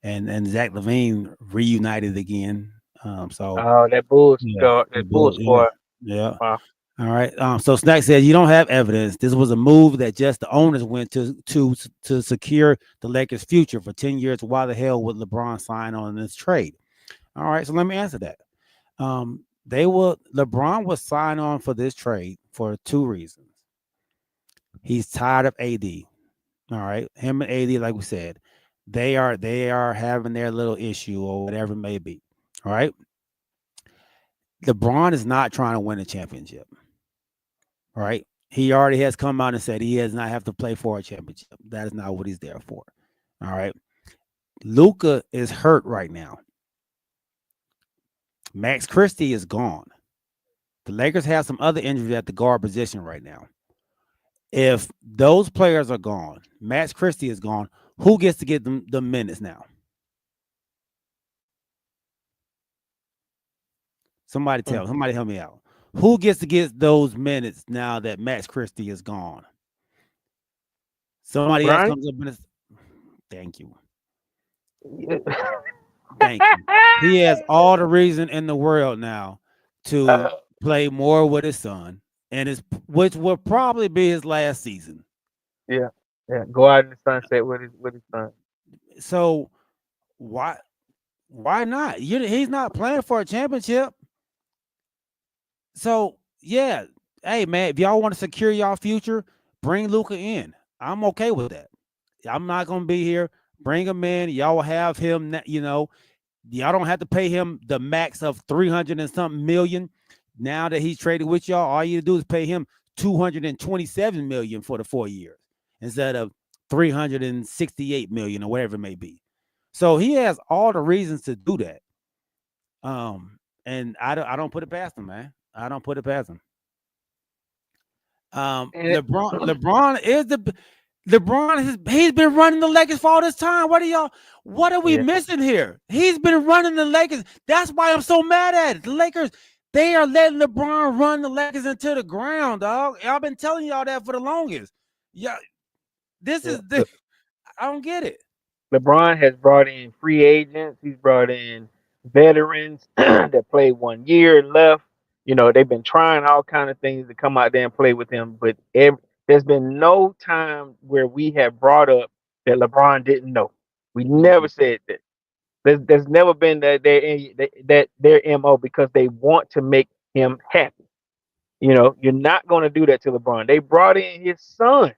and Zach Levine reunited again. So Oh, that bull yeah, squad, the that bull Bulls, yeah, squad. yeah. Wow. All right. So Snack said you don't have evidence. This was a move that just the owners went to secure the Lakers' future for 10 years. Why the hell would LeBron sign on this trade? All right. So let me answer that. LeBron was sign on for this trade for two reasons. He's tired of AD. All right. Him and AD, like we said, they are having their little issue or whatever it may be. All right. LeBron is not trying to win a championship. All right. He already has come out and said he does not have to play for a championship. That is not what he's there for. All right. Luca is hurt right now. Max Christie is gone. The Lakers have some other injuries at the guard position right now. If those players are gone, Max Christie is gone, who gets to get them the minutes now? Mm. Somebody help me out. Who gets to get those minutes now that Max Christie is gone? Somebody else Brian? comes up and thank you. Thank you. He has all the reason in the world now Uh, to play more with his son, and which will probably be his last season. yeah, yeah. Go out in the sunset with his son. So why why not? He's not playing for a championship. So yeah, hey man, if y'all want to secure y'all future, bring Luca in. I'm okay with that. I'm not gonna be here. Bring him in. Y'all will have him. Y'all don't have to pay him the max of 300 and something million. Now that he's traded with y'all, all you do is pay him 227 million for the 4 years instead of 368 million or whatever it may be. So he has all the reasons to do that. And I don't put it past him, man. I don't put it past him. And He's been running the Lakers for all this time. What are we yeah, missing here? He's been running the Lakers. That's why I'm so mad at it. The Lakers, they are letting LeBron run the Lakers into the ground, dog. I've been telling y'all that for the longest. Yeah, this yeah. is the I don't get it. LeBron has brought in free agents. He's brought in veterans that played 1 year and left. They've been trying all kind of things to come out there and play with him, but there's been no time where we have brought up that LeBron didn't know. We never Mhm, said that. There's never been that their mo because they want to make him happy. You're not going to do that to LeBron. They brought in his son.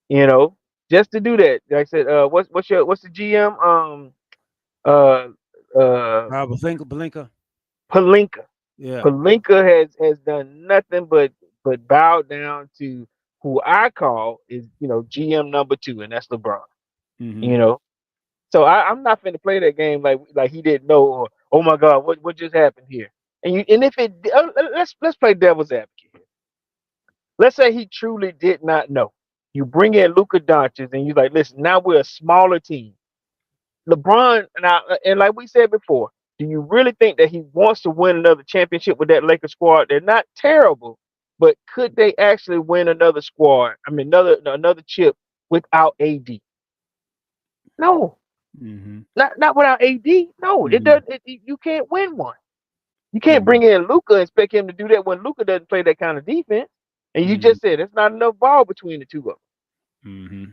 You know, just to do that. Like I said, what's the GM? Uh, Blinka. Palinka. Yeah. Palinka has done nothing but bow down to who I call is GM number two, and that's LeBron. Hmm. You know, so I'm not finna play that game like he didn't know. Or, oh my God, what just happened here? And if it let's play devil's advocate here. Let's say he truly did not know. You bring in Luka Doncic, and you're like, listen, now we're a smaller team. LeBron and like we said before, do you really think that he wants to win another championship with that Lakers squad? They're not terrible, but could they actually win another squad? I mean, another chip without AD? No, Hmm. not without AD. No, it Hmm. does. You can't win one. You can't Hmm. bring in Luca and expect him to do that when Luca doesn't play that kind of defense. And you Hmm. just said it's not enough ball between the two of them. Hmm.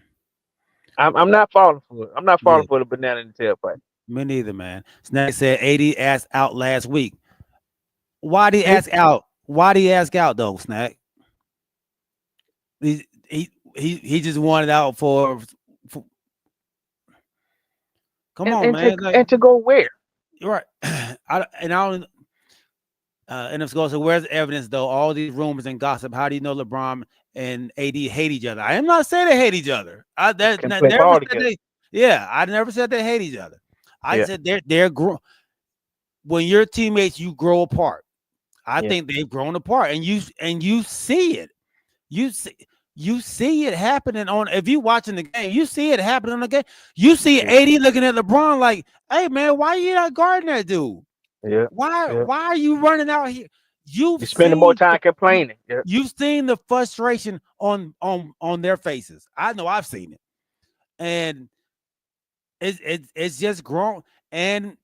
I'm not falling for it. I'm not Yeah. falling for the banana in the tailpipe. Me neither, man. Snack said 80 asked out last week. Why did he Hey, ask out? Why did he ask out though, Snack? He he just wanted out for come on, And to man. Like and to go where? you're right. I don't and it's going so where's the evidence though? All these rumors and gossip. How do you know LeBron and AD hate each other? I am not saying they hate each other. Can play Never ball said together. they. Yeah, I never said they hate each other. I Yeah, said when your teammates you grow apart. I yeah, think they've grown apart, and you see it. You see. You see it happening on if you watching the game, you see it happening on the game. You see yeah, AD looking at LeBron like, hey man, why you not guarding that dude? yeah, yeah. Why are you running out here? You've You're spending more seen the time you, complaining. Yeah, you've seen the frustration on their faces. I know I've seen it. And it's just grown. And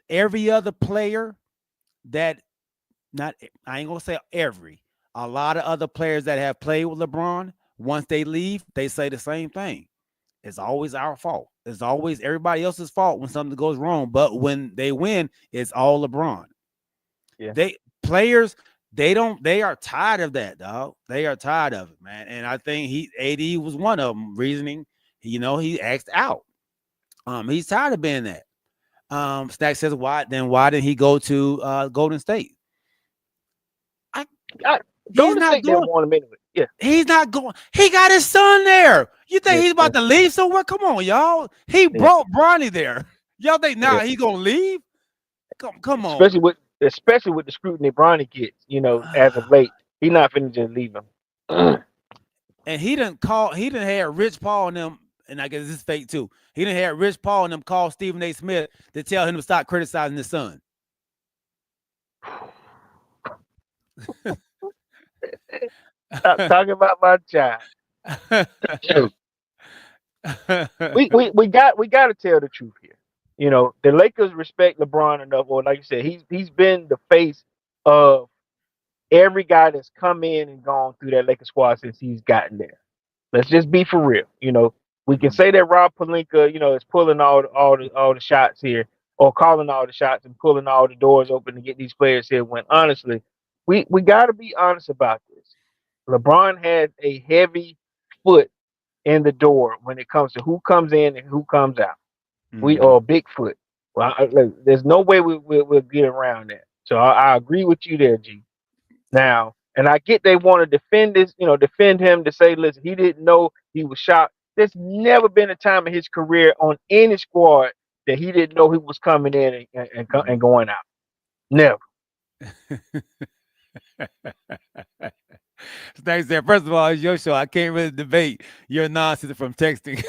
every other player that not I ain't gonna say every, a lot of other players that have played with LeBron, once they leave, they say the same thing. It's always our fault. It's always everybody else's fault when something goes wrong. But when they win, it's all LeBron. yeah. They players, they are tired of that, dog. They are tired of it, man. And I think AD was one of them reasoning, he asked out. He's tired of being that. Stack says why didn't he go to Golden State? I, I, he's Golden not State didn't going. want him anyway. Yeah, He's not going. He got his son there. You think yeah, he's yeah, about to leave somewhere? Come on, y'all. He yeah, brought Bronny there. Y'all think now yeah. he gonna leave? Come on. Especially with the scrutiny Bronny gets, as of late, he not finna just leave him. And he didn't have Rich Paul and them, and I guess this is fake too. He didn't have Rich Paul and them call Stephen A. Smith to tell him to stop criticizing his son. Stop talking about my child. We got to tell the truth here. The Lakers respect LeBron enough, or like you said, he's been the face of every guy that's come in and gone through that Lakers squad since he's gotten there. Let's just be for real. We can say that Rob Pelinka, is pulling all the shots here, or calling all the shots and pulling all the doors open to get these players here. When honestly, we got to be honest about this. LeBron has a heavy foot in the door when it comes to who comes in and who comes out. We Mhm. are Bigfoot. Well, look, there's no way we'll get around that. So I agree with you there, G. Now, and I get they want to defend this, defend him to say, listen, he didn't know he was shot. There's never been a time in his career on any squad that he didn't know he was coming in and going out. Never. Thanks, there. First of all, it's your show. I can't really debate your nonsense from texting.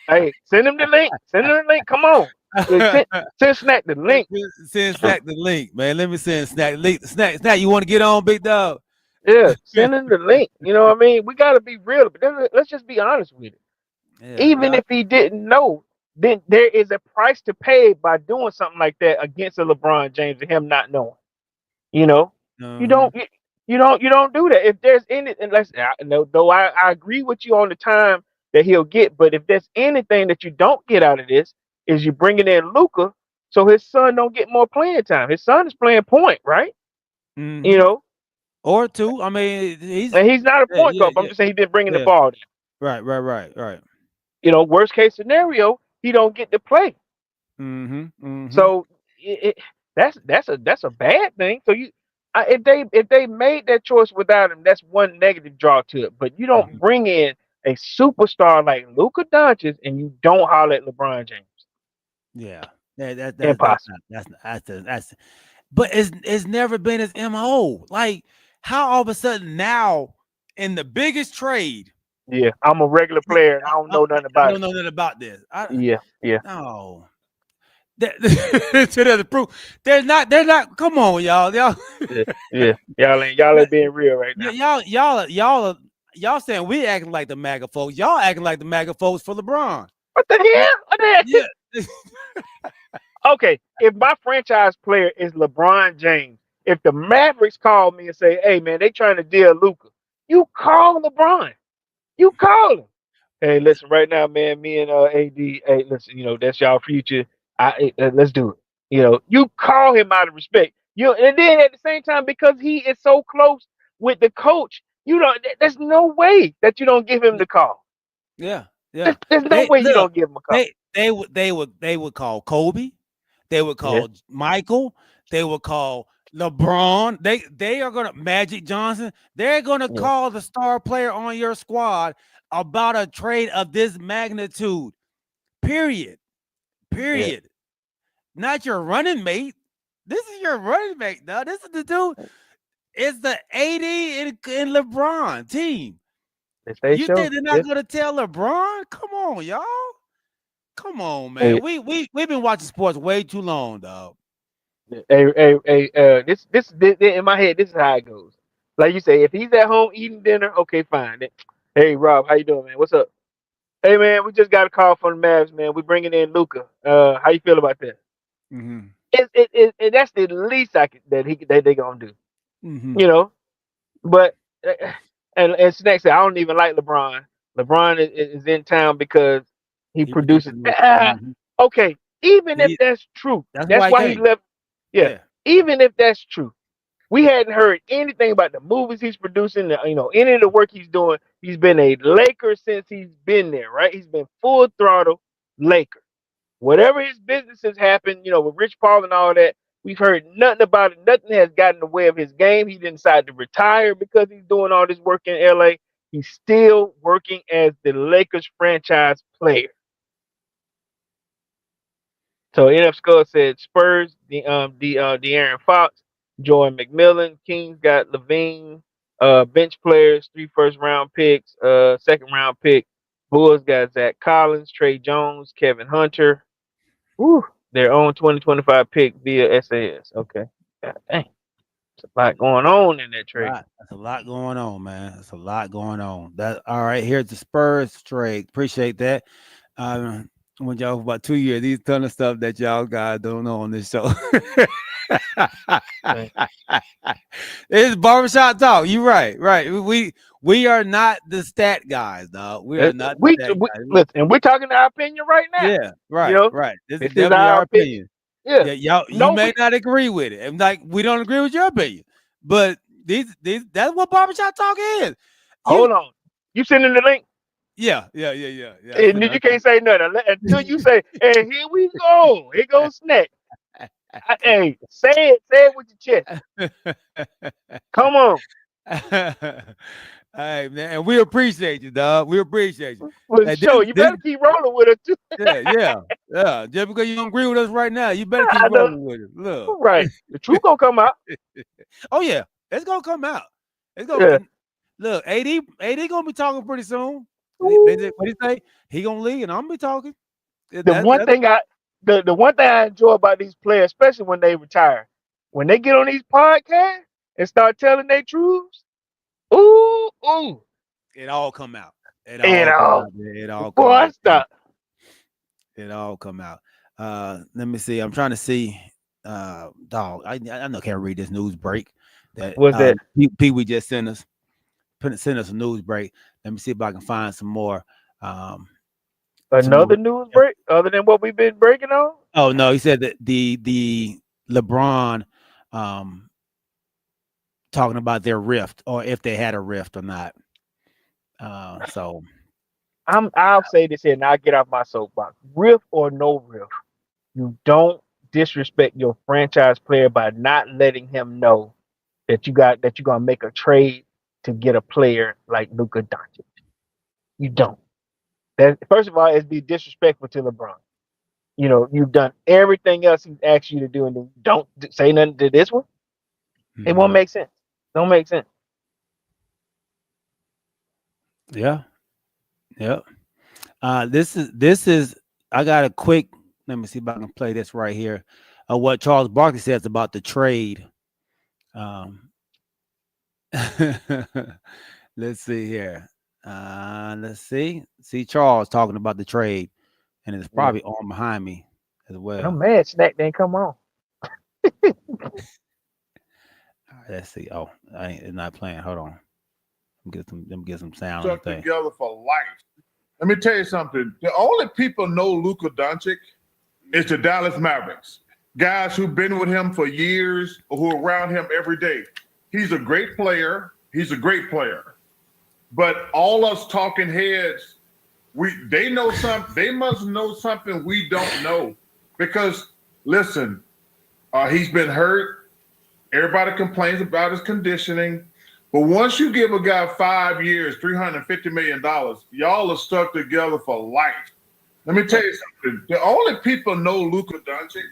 Hey, send him the link. Send him the link. Come on. Send Snack the link. Send Snack the link, man. Let me send Snack the link. Snack. You want to get on, big dog? Yeah, send him the link. You know what I mean? We got to be real, but let's just be honest with it. Yeah, Even if he didn't know, then there is a price to pay by doing something like that against a LeBron James and him not knowing. You know, you uh-huh. don't you don't do that. If there's any, unless though I agree with you on the time that he'll get, but if there's anything that you don't get out of this, is you bringing in Luca so his son don't get more playing time. His son is playing point, right? You Mm-hmm. know, Or two. I mean, and he's not a yeah, point yeah, guard. But I'm yeah, just saying he been bringing the yeah. ball down. Right. Worst case scenario, he don't get to play. Mm-hmm. Mm-hmm. So that's a bad thing. So if they made that choice without him, that's one negative draw to it. But you don't Hmm. bring in a superstar like Luka Doncic and you don't holler at LeBron James. Yeah. That's Impossible. not that's but it's never been his MO. Like how all of a sudden now in the biggest trade, Yeah, I'm a regular player and I don't know nothing I about don't it. know nothing about this. Yeah, yeah, No. To the proof. They're not come on, y'all. yeah, yeah. Y'all ain't being real right now. Y'all saying we acting like the MAGA folks. Y'all acting like the MAGA folks for LeBron. What the Yeah, hell? What the yeah. hell? Okay, if my franchise player is LeBron James, if the Mavericks call me and say, "Hey man, they trying to deal Luca," you call LeBron. You call him. Hey, listen, right now, man, me and AD, hey, listen, that's y'all future. Let's do it. You call him out of respect. And then at the same time, because he is so close with the coach, You know, there's no way that you don't give him the call. Yeah, yeah. There's no They way you look. don't give him a call. They would call Kobe. They would Yeah, call Michael. They would call LeBron. They are gonna Magic Johnson. They're gonna yeah, call the star player on your squad about a trade of this magnitude. Period. yeah. Period. Not your running mate. This is your running mate. Now, this is the dude. It's the AD and LeBron team. They say You so. think they're not Yeah. gonna tell LeBron? Come on, y'all. Come on, man. Hey, We've been watching sports way too long, dog. this in my head. This is how it goes. Like you say, if he's at home eating dinner, okay, fine. Hey, Rob, how you doing, man? What's up? Hey, man, we just got a call from the Mavs, man. We bringing in Luca. How you feel about that? Mm-hmm. That's the least that they gonna do. Mm-hmm. You know, but and Snack said I don't even like LeBron. LeBron is in town because he He produced produces. the most. Okay, even if He, that's true, that's that's why he why he came. left. Yeah, Yeah. even if that's true, we hadn't heard anything about the movies he's producing. Any of the work he's doing. He's been a Laker since he's been there, right? He's been full throttle Laker. Whatever his businesses happened, with Rich Paul and all that, we've heard nothing about it. Nothing has gotten in the way of his game. He didn't decide to retire because he's doing all this work in LA. He's still working as the Lakers franchise player. So NF Skull said Spurs, De'Aaron Fox, Jordan McMillan, Kings got Levine, bench players, 3 first-round picks, second round pick. Bulls got Zach Collins, Trey Jones, Kevin Hunter. Whew, their own 2025 pick via SAS. Okay. God dang. There's a lot going on in that trade. That's a lot going on, man. That's a lot going on. That all right. Here's the Spurs trade. Appreciate that. When y'all for about 2 years, these ton of stuff that y'all guys don't know on this show. Right. It's barbershop talk. You're right, right. We are not the stat guys, dog. We are not the stat We guys. listen, and we're talking our opinion right now. Yeah, You right, know, right. This is this is definitely our our opinion. opinion. Yeah. Yeah, y'all, you No, may not agree with it, and like we don't agree with your opinion, but these that's what barbershop talk is. hold on. You sending the link, Yeah. and you can't say nothing until you say, "Hey, here we go. Here goes Snack." Hey, say it with your chest. Come on. Hey man, and we appreciate you, dog. We appreciate you. For And sure. You better keep rolling with it too. yeah. Just because you don't agree with us right now, you better keep I know. rolling with it. Look. Right. The truth gonna come out. Oh yeah, it's gonna come out. It's Yeah. gonna look. AD gonna be talking pretty soon. What Ooh. he say? He gonna leave, and I'm gonna be talking. The one thing the one thing I enjoy about these players, especially when they retire, when they get on these podcasts and start telling their truths, ooh, it all come out. It and all come out. It all come boy, out. stop. It all come out. Let me see. I'm trying to see. Dog. I know can't read this news break that What's that? Pee Wee just sent us. Send us a news break. Let me see if I can find some more. Another news break other than what we've been breaking on? Oh no, he said that the LeBron talking about their rift or if they had a rift or not. So I'll say this here and I'll get off my soapbox. Riff or no riff, you don't disrespect your franchise player by not letting him know that you're gonna make a trade to get a player like Luka Doncic. You don't. That first of all, it'd be disrespectful to LeBron. You've done everything else he's asked you to do, and then don't say nothing to this one. It won't make sense. Don't make sense. Yeah. This is I got a quick. Let me see if I can play this right here. What Charles Barkley says about the trade. Let's see here. Let's see Charles talking about the trade, and it's probably on behind me as well. And I'm mad Snack didn't come on. Let's see. Oh, it's not playing. Hold on. Let me get some sound. Stuck together for life. Let me tell you something. The only people know Luka Doncic is the Dallas Mavericks. Guys who've been with him for years or who are around him every day. He's a great player. He's a great player. but all us talking heads, they know something. They must know something we don't know. Because listen, he's been hurt. Everybody complains about his conditioning. But once you give a guy 5 years, $350 million, y'all are stuck together for life. Let me tell you something. The only people know Luka Doncic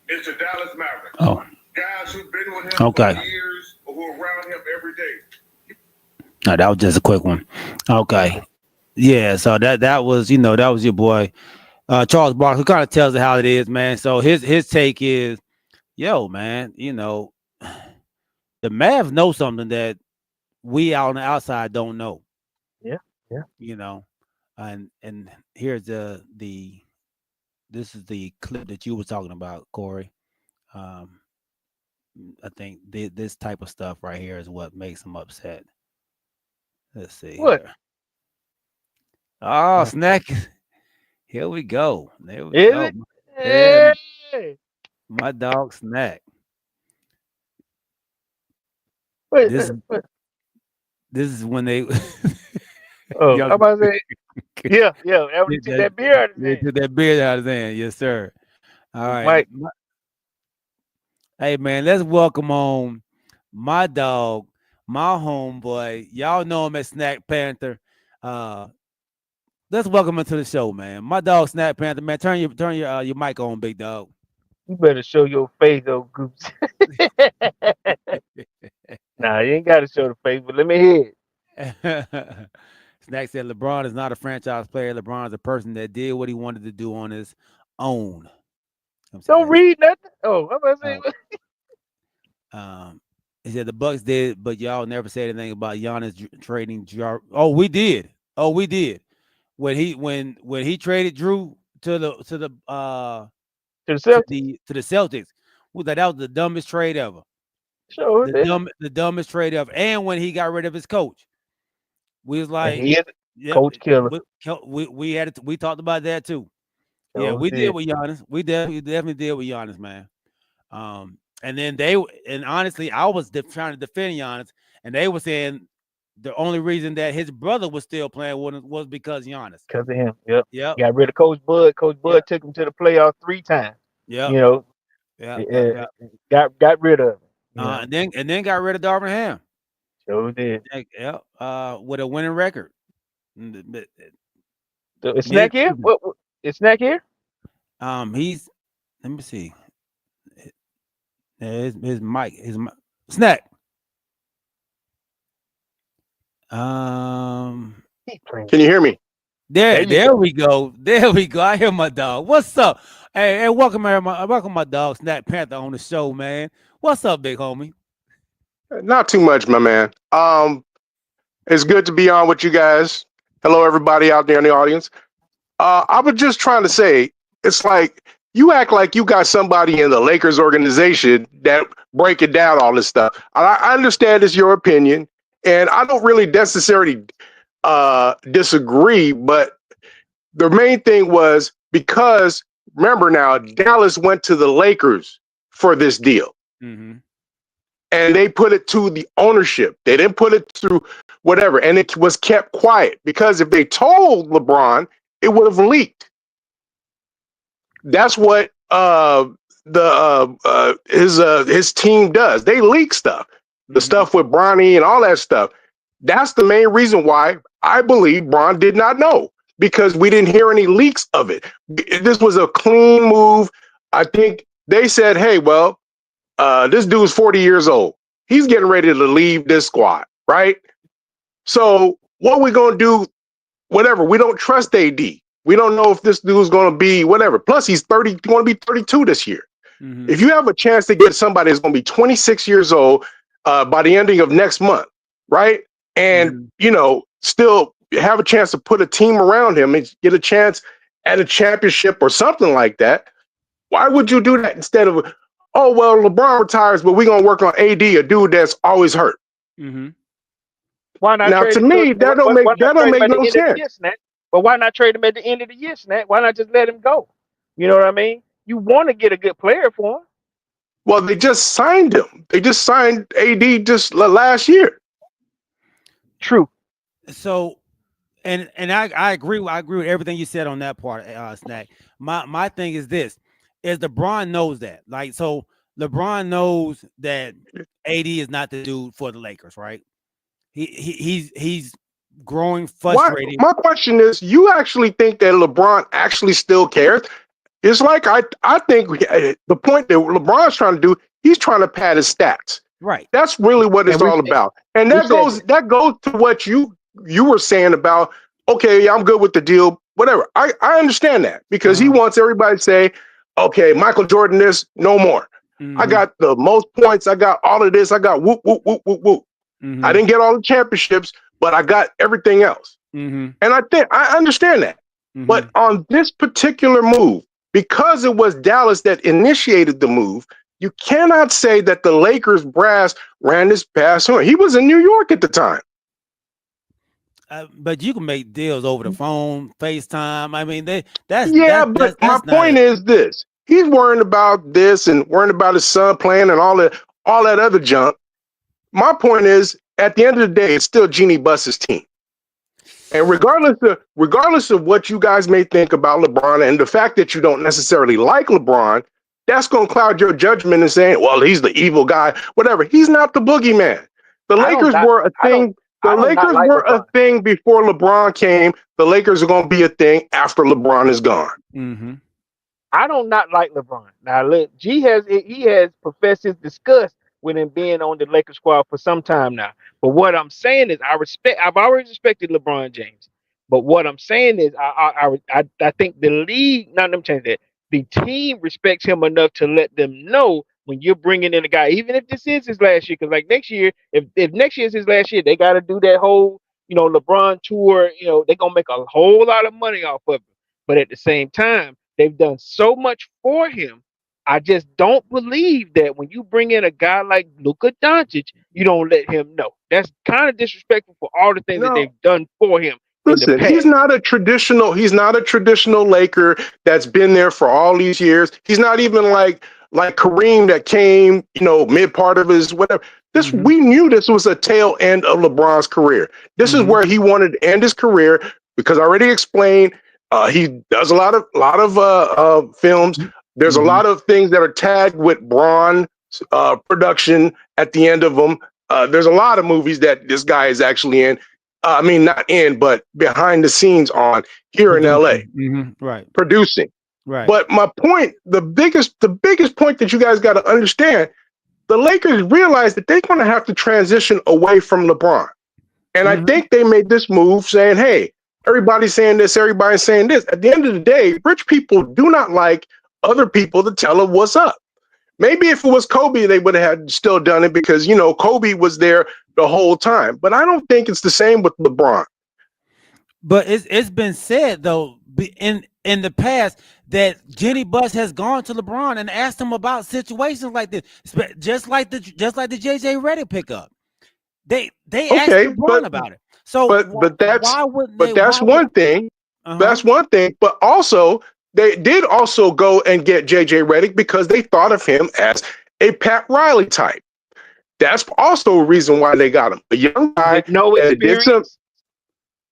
is the Dallas Mavericks. Oh. Guys who've been with him for years or who are around him every day. No, that was just a quick one. Okay. Yeah, so that was, that was your boy, Charles Barkley, who kind of tells it how it is, man. So his take is, yo, man, the Mavs know something that we out on the outside don't know. Yeah. And here's this is the clip that you were talking about, Corey. I think this type of stuff right here is what makes him upset. Let's see. What? Here. Oh, snack. Here we go. There we Is go. it? Yeah, Hey. my dog Snack. Wait, This is when they. oh, I'm about to say, yeah. After he took that beer out of his hand. Took that beer out of his hand. Yes, sir. All right. Hey, man, let's welcome on my dog, my homeboy. Y'all know him as Snack Panther. Let's welcome him to the show, man. My dog, Snack Panther, man. Turn your mic on, big dog. You better show your face, old Goops. Nah, you ain't got to show the face, but let me hear it. Snack said LeBron is not a franchise player. LeBron is a person that did what he wanted to do on his own. Don't read nothing. Oh, I'm about to say. He said the Bucks did, but y'all never said anything about Giannis trading Jar. Oh, we did. When he traded Drew to the Celtics, we thought that was the dumbest trade ever. Sure, the dumbest trade ever. And when he got rid of his coach, we was like, coach killer. We talked about that too. Sure yeah, we did with Giannis. We definitely did with Giannis, man. And then honestly, I was trying to defend Giannis, and they were saying the only reason that his brother was still playing was because Giannis. Because of him. Yep. Yep. Got rid of Coach Bud. Coach Bud took him to the playoffs 3 times. Yeah. Got rid of him. And then got rid of Darvin Ham. Sure did. With a winning record. So is Snack here? What is Snack here? He's. Let me see. His mic. Snack. Can you hear me? There we go. There we go. I hear my dog. What's up? Hey, welcome my dog Snack Panther on the show, man. What's up, big homie? Not too much, my man. It's good to be on with you guys. Hello, everybody out there in the audience. I was just trying to say, it's like you act like you got somebody in the Lakers organization that break it down all this stuff. I understand it's your opinion, and I don't really necessarily disagree, but the main thing was because remember now, Dallas went to the Lakers for this deal. Mm-hmm. And they put it to the ownership. They didn't put it through whatever. And it was kept quiet because if they told LeBron, it would have leaked. That's what his team does. They leak stuff. The stuff with Bronny and all that stuff. That's the main reason why I believe Bron did not know, because we didn't hear any leaks of it. This was a clean move. I think they said, hey, well, this dude's 40 years old. He's getting ready to leave this squad, right? So what we going to do, whatever, we don't trust AD. We don't know if this dude's going to be whatever. Plus, he's going to be 32 this year. Mm-hmm. If you have a chance to get somebody that's going to be 26 years old by the ending of next month, right? And, still have a chance to put a team around him and get a chance at a championship or something like that, why would you do that instead of, oh, well, LeBron retires, but we're going to work on AD, a dude that's always hurt? Mm-hmm. Why not? Now, to me, that don't make no sense. But why not trade him at the end of the year, Snack? Why not just let him go? You know what I mean? You want to get a good player for him. Well, they just signed him. They just signed AD just last year. True. So and I agree. I agree with everything you said on that part, Snack. My thing is this: is LeBron knows that. Like, so LeBron knows that AD is not the dude for the Lakers, right? He's growing Why? frustrated. My question is, you actually think that LeBron actually still cares? It's like I think the point that LeBron's trying to do, he's trying to pad his stats. Right. That's really what And it's all about. And we said that. that goes to what you were saying about, okay, yeah, I'm good with the deal, whatever. I understand that because he wants everybody to say, okay, Michael Jordan this, no more. I Mhm. got the most points, I got all of this, I got whoop, whoop, whoop, whoop, whoop. I Mhm. didn't get all the championships, but I got everything else. Mhm. And I think I understand that. But Mhm. on this particular move, because it was Dallas that initiated the move, you cannot say that the Lakers brass ran this past him. He was in New York at the time. But you can make deals over the phone, FaceTime. I mean, that's Yeah, that but my that's not point a is this. He's worrying about this and worrying about his son playing and all that other junk. My point is, at the end of the day, it's still Jeannie Buss's team. And regardless of what you guys may think about LeBron and the fact that you don't necessarily like LeBron, that's going to cloud your judgment and saying, well, he's the evil guy, whatever. He's not the boogeyman. The I don't Lakers not were a I don't thing. The I don't not Lakers like were a LeBron. thing before LeBron came. The Lakers are going to be a thing after LeBron is gone. Mhm. I don't not like LeBron. Now look, he has professed his disgust with him being on the Lakers squad for some time now. But what I'm saying is I've always respected LeBron James. But what I'm saying is I think the league, not them change that. The team respects him enough to let them know when you're bringing in a guy, even if this is his last year, because like next year, if next year is his last year, they got to do that whole LeBron tour. They're gonna make a whole lot of money off of it. But at the same time, they've done so much for him. I just don't believe that when you bring in a guy like Luka Doncic, you don't let him know. That's kind of disrespectful for all the things that No, they've done for him in the listen, past. he's not a traditional Laker that's been there for all these years. He's not even like Kareem that came, mid part of his whatever. This Mhm. we knew this was a tail end of LeBron's career. This is Mhm. where he wanted to end his career because I already explained he does a lot of films. There's a Mhm. lot of things that are tagged with Braun production at the end of them. There's a lot of movies that this guy is actually in. I mean, not in, but behind the scenes on here in LA, Producing. Mhm. Right. producing. Right. But my point, the biggest point that you guys got to understand, the Lakers realize that they're going to have to transition away from LeBron. And I Mhm. think they made this move saying, hey, everybody's saying this, everybody's saying this. At the end of the day, rich people do not like other people to tell them what's up. Maybe if it was Kobe, they would have still done it because, Kobe was there the whole time. But I don't think it's the same with LeBron. But it's been said though in the past that Jenny Buss has gone to LeBron and asked him about situations like this, just like the JJ Redick pickup. They asked Okay, LeBron about it. So but but that's why wouldn't but they? that's Why would? one thing. Uh huh. That's one thing. But also, they did also go and get JJ Redick because they thought of him as a Pat Riley type. That's also a reason why they got him. A young guy With no that did some experience.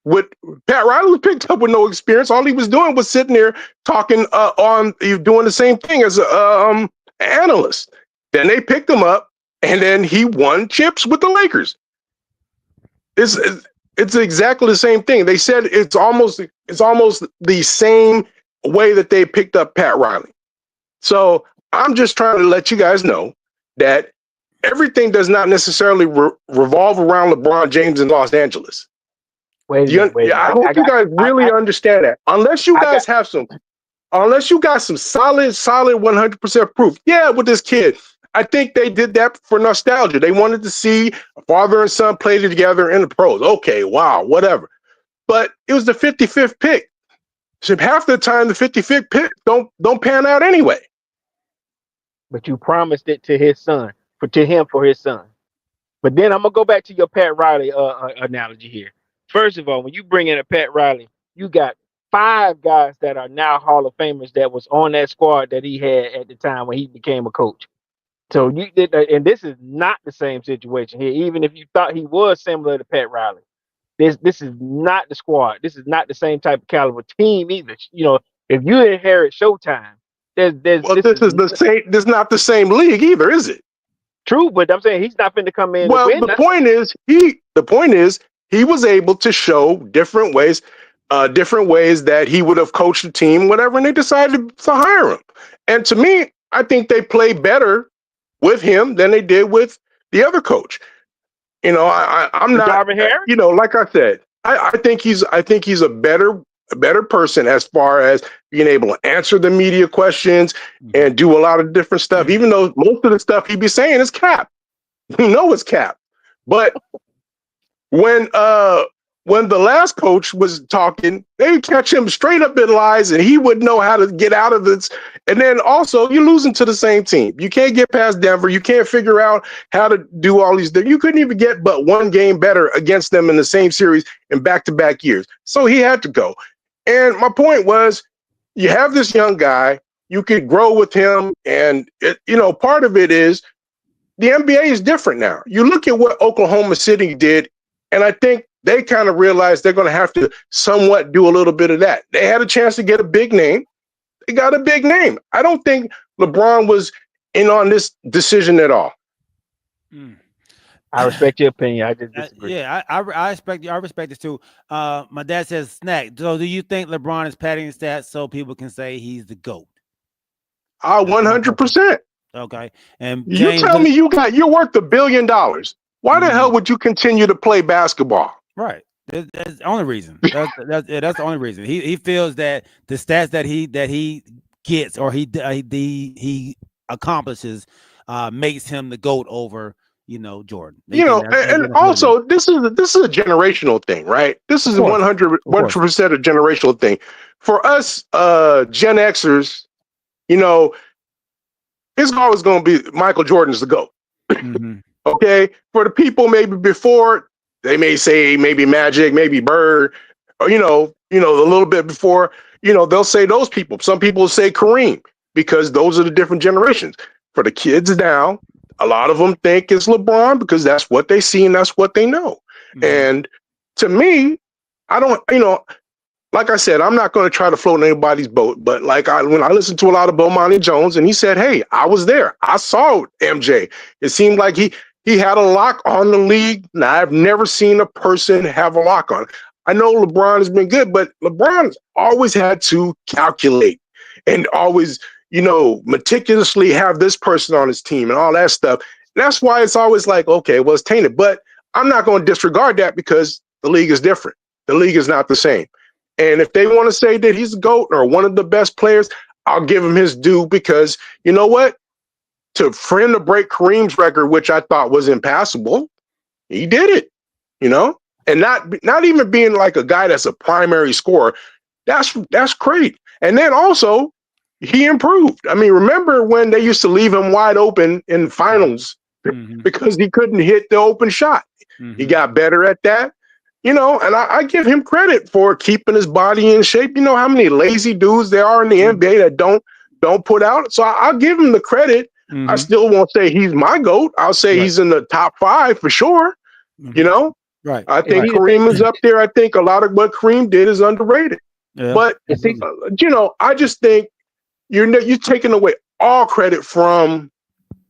with Pat Riley was picked up with no experience. All he was doing was sitting there talking on doing the same thing as a analyst. Then they picked him up, and then he won chips with the Lakers. It's it's exactly the same thing. They said it's almost the same way that they picked up Pat Riley. So I'm just trying to let you guys know that everything does not necessarily revolve around LeBron James in Los Angeles. Wait a minute. Wait a Yeah, minute. I hope you guys really understand that. I got. Unless you got some solid 100% proof. Yeah, with this kid, I think they did that for nostalgia. They wanted to see a father and son play together in the pros. Okay, wow, whatever. But it was the 55th pick. So half the time, the 55th pick don't pan out anyway. But you promised it to his son, for his son. But then I'm gonna go back to your Pat Riley analogy here. First of all, when you bring in a Pat Riley, you got five guys that are now Hall of Famers that was on that squad that he had at the time when he became a coach. So you did, and this is not the same situation here. Even if you thought he was similar to Pat Riley, this is not the squad. This is not the same type of caliber team either. You know, if you inherit Showtime, Well, this this is is the same. This is not the same league either, is it? true, but I'm saying he's not finna come in to Well, win the nothing. point is he was able to show different ways that he would have coached the team, whatever, and they decided to hire him. And to me, I think they play better with him than they did with the other coach. You know, I'm With not, Darvin Harris, you know, like I said, I think he's a better person as far as being able to answer the media questions and do a lot of different stuff, even though most of the stuff he be saying is cap. You know it's cap. But when when the last coach was talking, they would catch him straight up in lies and he wouldn't know how to get out of this. And then also you're losing to the same team. You can't get past Denver. You can't figure out how to do all these things. You couldn't even get but one game better against them in the same series in back-to-back years. So he had to go. And my point was, you have this young guy, you could grow with him. And, part of it is the NBA is different now. You look at what Oklahoma City did, and I think they kind of realized they're going to have to somewhat do a little bit of that. They had a chance to get a big name. They got a big name. I don't think LeBron was in on this decision at all. I respect your opinion. I just disagree. I respect you. I respect it too. My dad says snack. So do you think LeBron is padding his stats so people can say he's the GOAT? 100%. Okay. And you James, tell me you're worth $1 billion. Why the hell would you continue to play basketball? Right. That's the only reason. That's the only reason. He feels that the stats that he gets or he accomplishes makes him the GOAT over Jordan. And also this is a generational thing, right? This is 100% a generational thing. For us Gen Xers, it's always going to be Michael Jordan's the GOAT. Okay, for the people maybe before, they may say maybe Magic, maybe Bird, or a little bit before, they'll say those people. Some people say Kareem because those are the different generations. For the kids now, a lot of them think it's LeBron because that's what they see and that's what they know. And to me, I don't, like I said, I'm not going to try to float anybody's boat, but when I listened to a lot of Bomani Jones and he said, hey, I was there. I saw MJ. It seemed like he had a lock on the league. Now, I've never seen a person have a lock on it. I know LeBron has been good, but LeBron's always had to calculate and always, meticulously have this person on his team and all that stuff. That's why it's always like, okay, well, it's tainted. But I'm not going to disregard that because the league is different. The league is not the same. And if they want to say that he's a GOAT or one of the best players, I'll give him his due because you know what? For him to break Kareem's record, which I thought was impassable, he did it, and not even being like a guy that's a primary scorer. That's great. And then also he improved. I mean, remember when they used to leave him wide open in finals because he couldn't hit the open shot? He got better at that. And I give him credit for keeping his body in shape. You know how many lazy dudes there are in the NBA that don't put out? So I'll give him the credit. I still won't say he's my GOAT. I'll say he's in the top 5 for sure. Right. I think Kareem is up there. I think a lot of what Kareem did is underrated. Yeah. But I just think you're taking away all credit from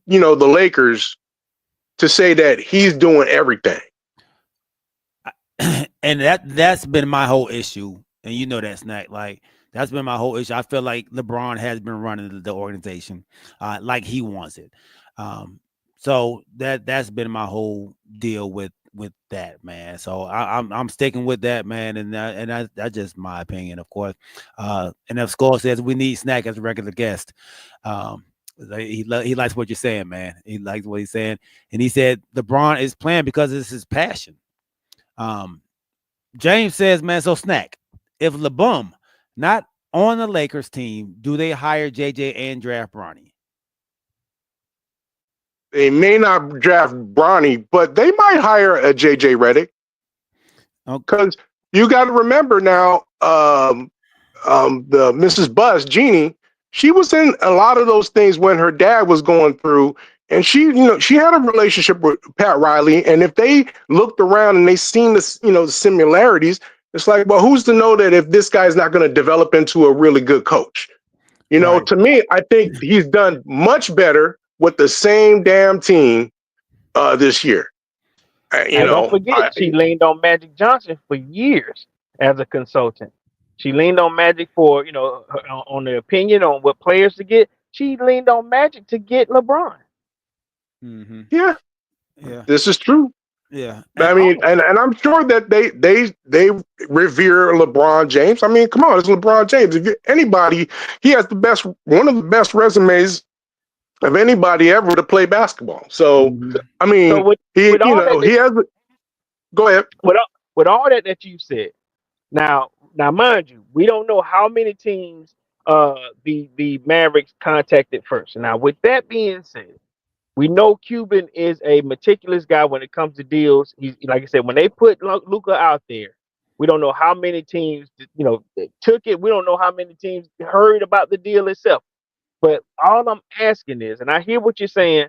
the Lakers to say that he's doing everything. And that's been my whole issue, and that, Snack. Like that's been my whole issue. I feel like LeBron has been running the organization like he wants it. So that's been my whole deal with that, man. So I'm sticking with that, man, and that's just my opinion, of course. And if Score says we need Snack as a regular guest, he likes what you're saying, man. He likes what he's saying, and he said LeBron is playing because it's his passion. James says, man, so Snack, if LeBum not on the Lakers team, do they hire JJ and draft Bronny? They may not draft Bronny, but they might hire a JJ Redick. Because you got to remember now, the Mrs. Bus, Jeannie, she was in a lot of those things when her dad was going through, And she had a relationship with Pat Riley. And if they looked around and they seen the similarities, it's like, well, who's to know that if this guy's not going to develop into a really good coach? Right. To me, I think he's done much better with the same damn team this year. And don't forget, she leaned on Magic Johnson for years as a consultant. She leaned on Magic for, on the opinion on what players to get. She leaned on Magic to get LeBron. Mm-hmm. Yeah, Yeah, this is true. yeah. I And mean, and I'm sure that they revere LeBron James. I mean, come on, it's LeBron James. If anybody, he has one of the best resumes of anybody ever to play basketball. So, I mean, So with all that, he has. Go ahead. With all that you said, now mind you, we don't know how many teams the Mavericks contacted first. Now, with that being said, we know Cuban is a meticulous guy when it comes to deals. He's, like I said, when they put Luka out there, we don't know how many teams took it. We don't know how many teams heard about the deal itself. But all I'm asking is, and I hear what you're saying,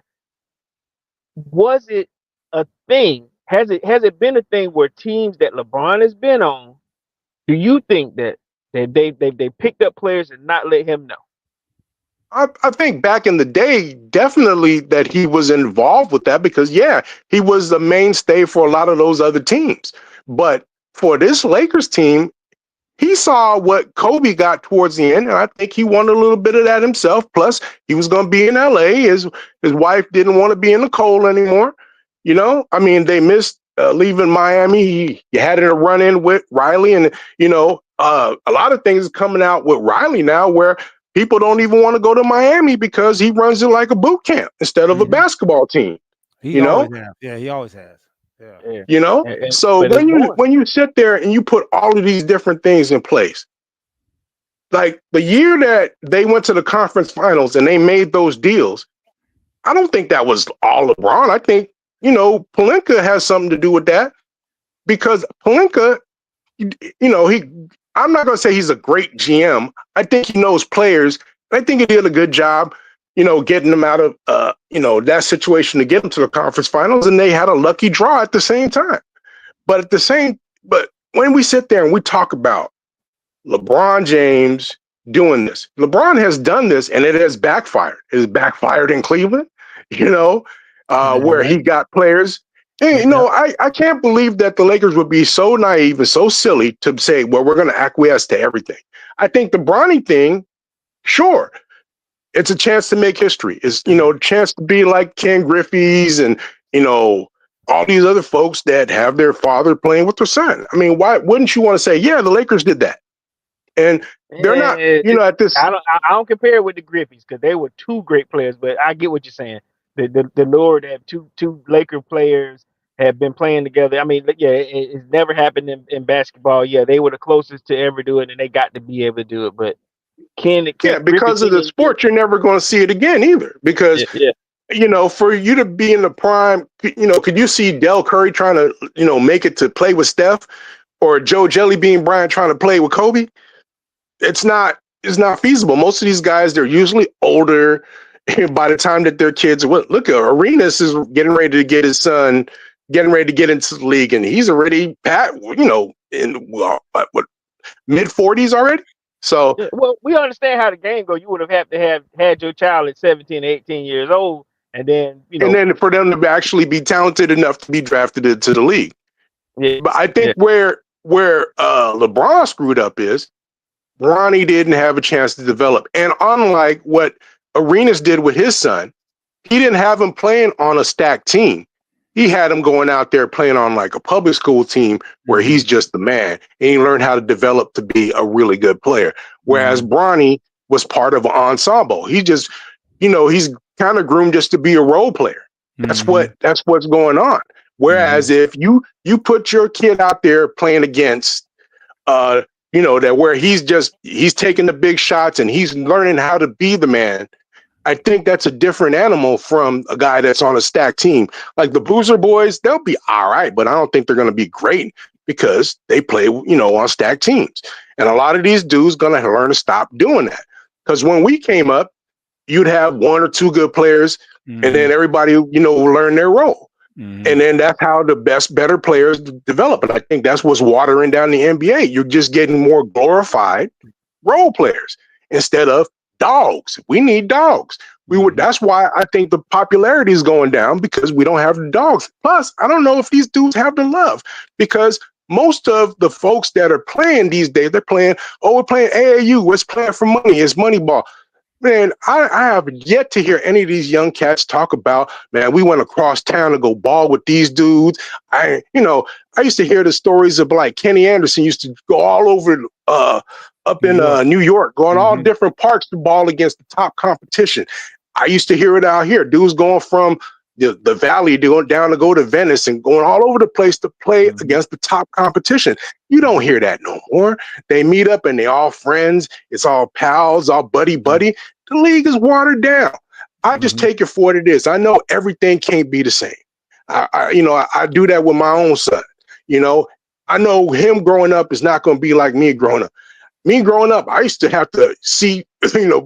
was it a thing? Has it been a thing where teams that LeBron has been on? Do you think that they picked up players and not let him know? I think back in the day, definitely that he was involved with that because, yeah, he was the mainstay for a lot of those other teams. But for this Lakers team, he saw what Kobe got towards the end, and I think he wanted a little bit of that himself. Plus, he was going to be in LA. His wife didn't want to be in the cold anymore. I mean, they missed leaving Miami. He had a run in with Riley, and a lot of things coming out with Riley now where people don't even want to go to Miami because he runs it like a boot camp instead of a basketball team. He always has. Yeah, he always has. Yeah. So when you sit there and you put all of these different things in place, like the year that they went to the conference finals and they made those deals, I don't think that was all LeBron. I think, Pelinka has something to do with that because Pelinka, I'm not going to say he's a great GM. I think he knows players. I think he did a good job, getting them out of, that situation to get them to the conference finals. And they had a lucky draw at the same time. But when we sit there and we talk about LeBron James doing this, LeBron has done this and it has backfired. It has backfired in Cleveland, where he got players. And, I can't believe that the Lakers would be so naive and so silly to say, well, we're going to acquiesce to everything. I think the Bronny thing, sure, it's a chance to make history. It's, a chance to be like Ken Griffey's and, all these other folks that have their father playing with their son. I mean, why wouldn't you want to say, yeah, the Lakers did that? And they're not, at this. I don't compare it with the Griffeys because they were two great players, but I get what you're saying. The Lord have two Laker players have been playing together. I mean, yeah, it's never happened in basketball. Yeah, they were the closest to ever do it, and they got to be able to do it. But because of the sport, you're never going to see it again either. Because for you to be in the prime, could you see Del Curry trying to make it to play with Steph, or Joe Jellybean Bryant trying to play with Kobe? It's not feasible. Most of these guys, they're usually older. By the time that their kids, look at Arenas is getting ready to get his son, getting ready to get into the league, and he's already in what mid 40s already. So well, we understand how the game goes. You would have to have had your child at 17, 18 years old, and then and then for them to actually be talented enough to be drafted into the league. Yeah, but I think where LeBron screwed up is Ronnie didn't have a chance to develop, and unlike what Arenas did with his son, he didn't have him playing on a stacked team. He had him going out there playing on like a public school team where he's just the man, and he learned how to develop to be a really good player. Whereas Bronny was part of an ensemble. He just, he's kind of groomed just to be a role player. That's what's going on. Whereas if you put your kid out there playing against, that where he's taking the big shots and he's learning how to be the man, I think that's a different animal from a guy that's on a stacked team. Like the Boozer boys, they'll be all right, but I don't think they're going to be great because they play, on stacked teams. And a lot of these dudes going to learn to stop doing that. Because when we came up, you'd have one or two good players and then everybody, will learn their role. And then that's how the better players develop. And I think that's what's watering down the NBA. You're just getting more glorified role players instead of dogs. We need dogs. That's why I think the popularity is going down, because we don't have the dogs. Plus, I don't know if these dudes have the love, because most of the folks that are playing these days, they're playing, we're playing AAU. We're playing for money. It's money ball. Man, I have yet to hear any of these young cats talk about, man, we went across town to go ball with these dudes. I used to hear the stories of like Kenny Anderson used to go all over up in New York, going all different parks to ball against the top competition. I used to hear it out here. Dudes going from the valley down to go to Venice and going all over the place to play against the top competition. You don't hear that no more. They meet up and they all friends. It's all pals, all buddy. The league is watered down. I just take it for what it is. I know everything can't be the same. I do that with my own son. I know him growing up is not going to be like me growing up. Me growing up, I used to have to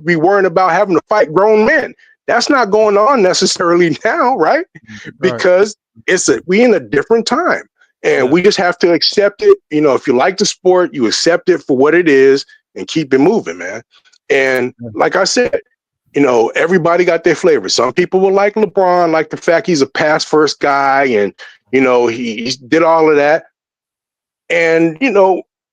be worrying about having to fight grown men. That's not going on necessarily now, right? Because we in a different time, and we just have to accept it. If you like the sport, you accept it for what it is and keep it moving, man. And like I said, everybody got their flavor. Some people will like LeBron, like the fact he's a pass first guy, and he did all of that, and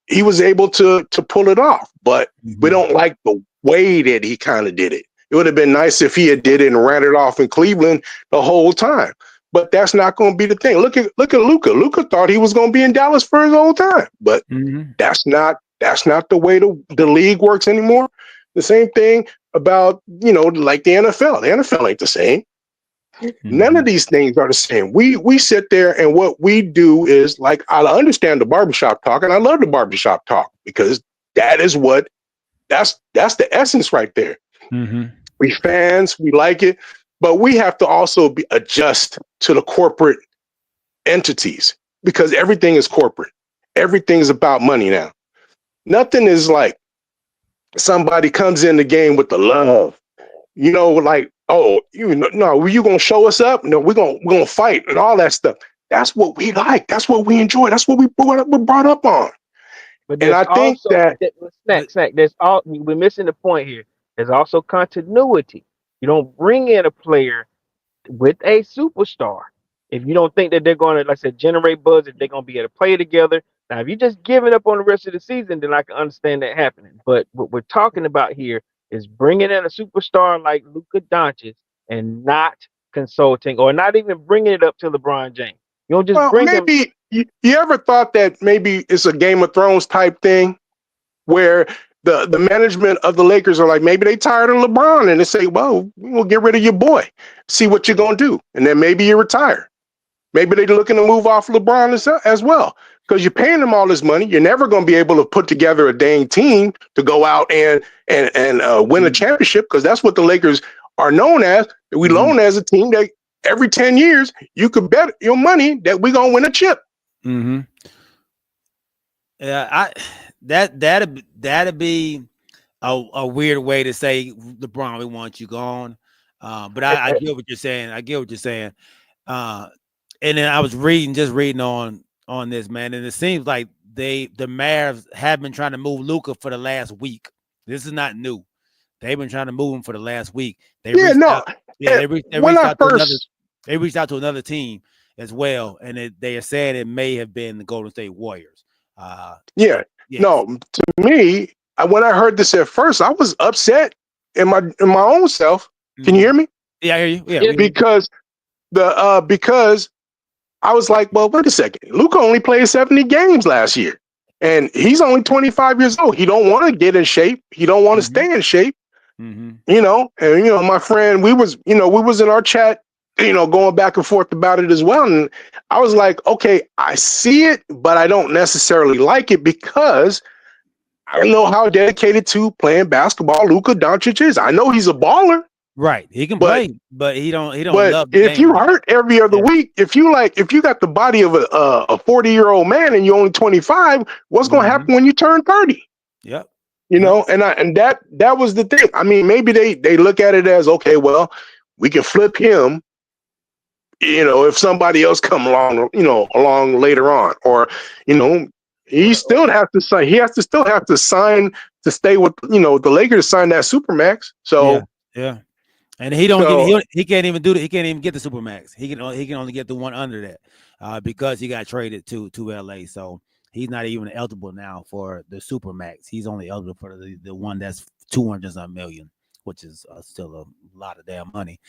he was able to pull it off. But we don't like the way that he kind of did it. It would have been nice if he had did it and ran it off in Cleveland the whole time. But that's not going to be the thing. Look at Luka. Luka thought he was going to be in Dallas for his whole time. But that's not the way the league works anymore. The same thing about, like the NFL. The NFL ain't the same. None of these things are the same. We sit there, and what we do is, like, I understand the barbershop talk, and I love the barbershop talk, because that's the essence right there. We fans, we like it, but we have to also adjust to the corporate entities, because everything is corporate. Everything's about money now. Nothing is like somebody comes in the game with the love, like, no, you gonna show us up? No, we're gonna fight and all that stuff. That's what we like. That's what we enjoy. That's what we brought up on. But and I think we're missing the point here. There's also continuity. You don't bring in a player with a superstar if you don't think that they're going to, like I said, generate buzz, if they're going to be able to play together. Now, if you're just giving up on the rest of the season, then I can understand that happening. But what we're talking about here is bringing in a superstar like Luka Doncic and not consulting, or not even bringing it up to LeBron James. You don't just bring him. You ever thought that maybe it's a Game of Thrones type thing, where the management of the Lakers are like, maybe they tired of LeBron, and they say, well, we'll get rid of your boy, see what you're going to do. And then maybe you retire. Maybe they're looking to move off LeBron as well, because you're paying them all this money. You're never going to be able to put together a dang team to go out and win a championship, because that's what the Lakers are known as. We known as a team that every 10 years, you could bet your money that we're going to win a chip. Yeah, that'd be a weird way to say, LeBron, we want you gone. But I get what you're saying. And then I was reading on this, man, and it seems like the Mavs have been trying to move Luka for the last week. This is not new. They've been trying to move him for the last week. They reached out to another team as well, and they are saying it may have been the Golden State Warriors. Yes. No, to me, when I heard this at first, I was upset in my own self. Can you hear me? Yeah, I hear you. Yeah, because I was like, well, wait a second. Luka only played 70 games last year, and he's only 25 years old. He don't want to get in shape. He don't want to stay in shape. And my friend, we was in our chat, going back and forth about it as well. And I was like, okay, I see it, but I don't necessarily like it, because I don't know how dedicated to playing basketball Luka Doncic is. I know he's a baller. Right. He can play, but he don't but love the if game. You hurt every other week, if you got the body of a 40-year-old man and you're only 25, what's going to happen when you turn 30? Yep. And that was the thing. I mean, maybe they look at it as, okay, well, we can flip him. If somebody else come along, along later on, or he still has to sign. He has to still have to sign to stay with the Lakers. Sign that supermax. So yeah. And he don't so get he can't even do it. He can't even get the supermax. He can only get the one under that because he got traded to LA. So he's not even eligible now for the supermax. He's only eligible for the one that's 200 million, which is still a lot of damn money.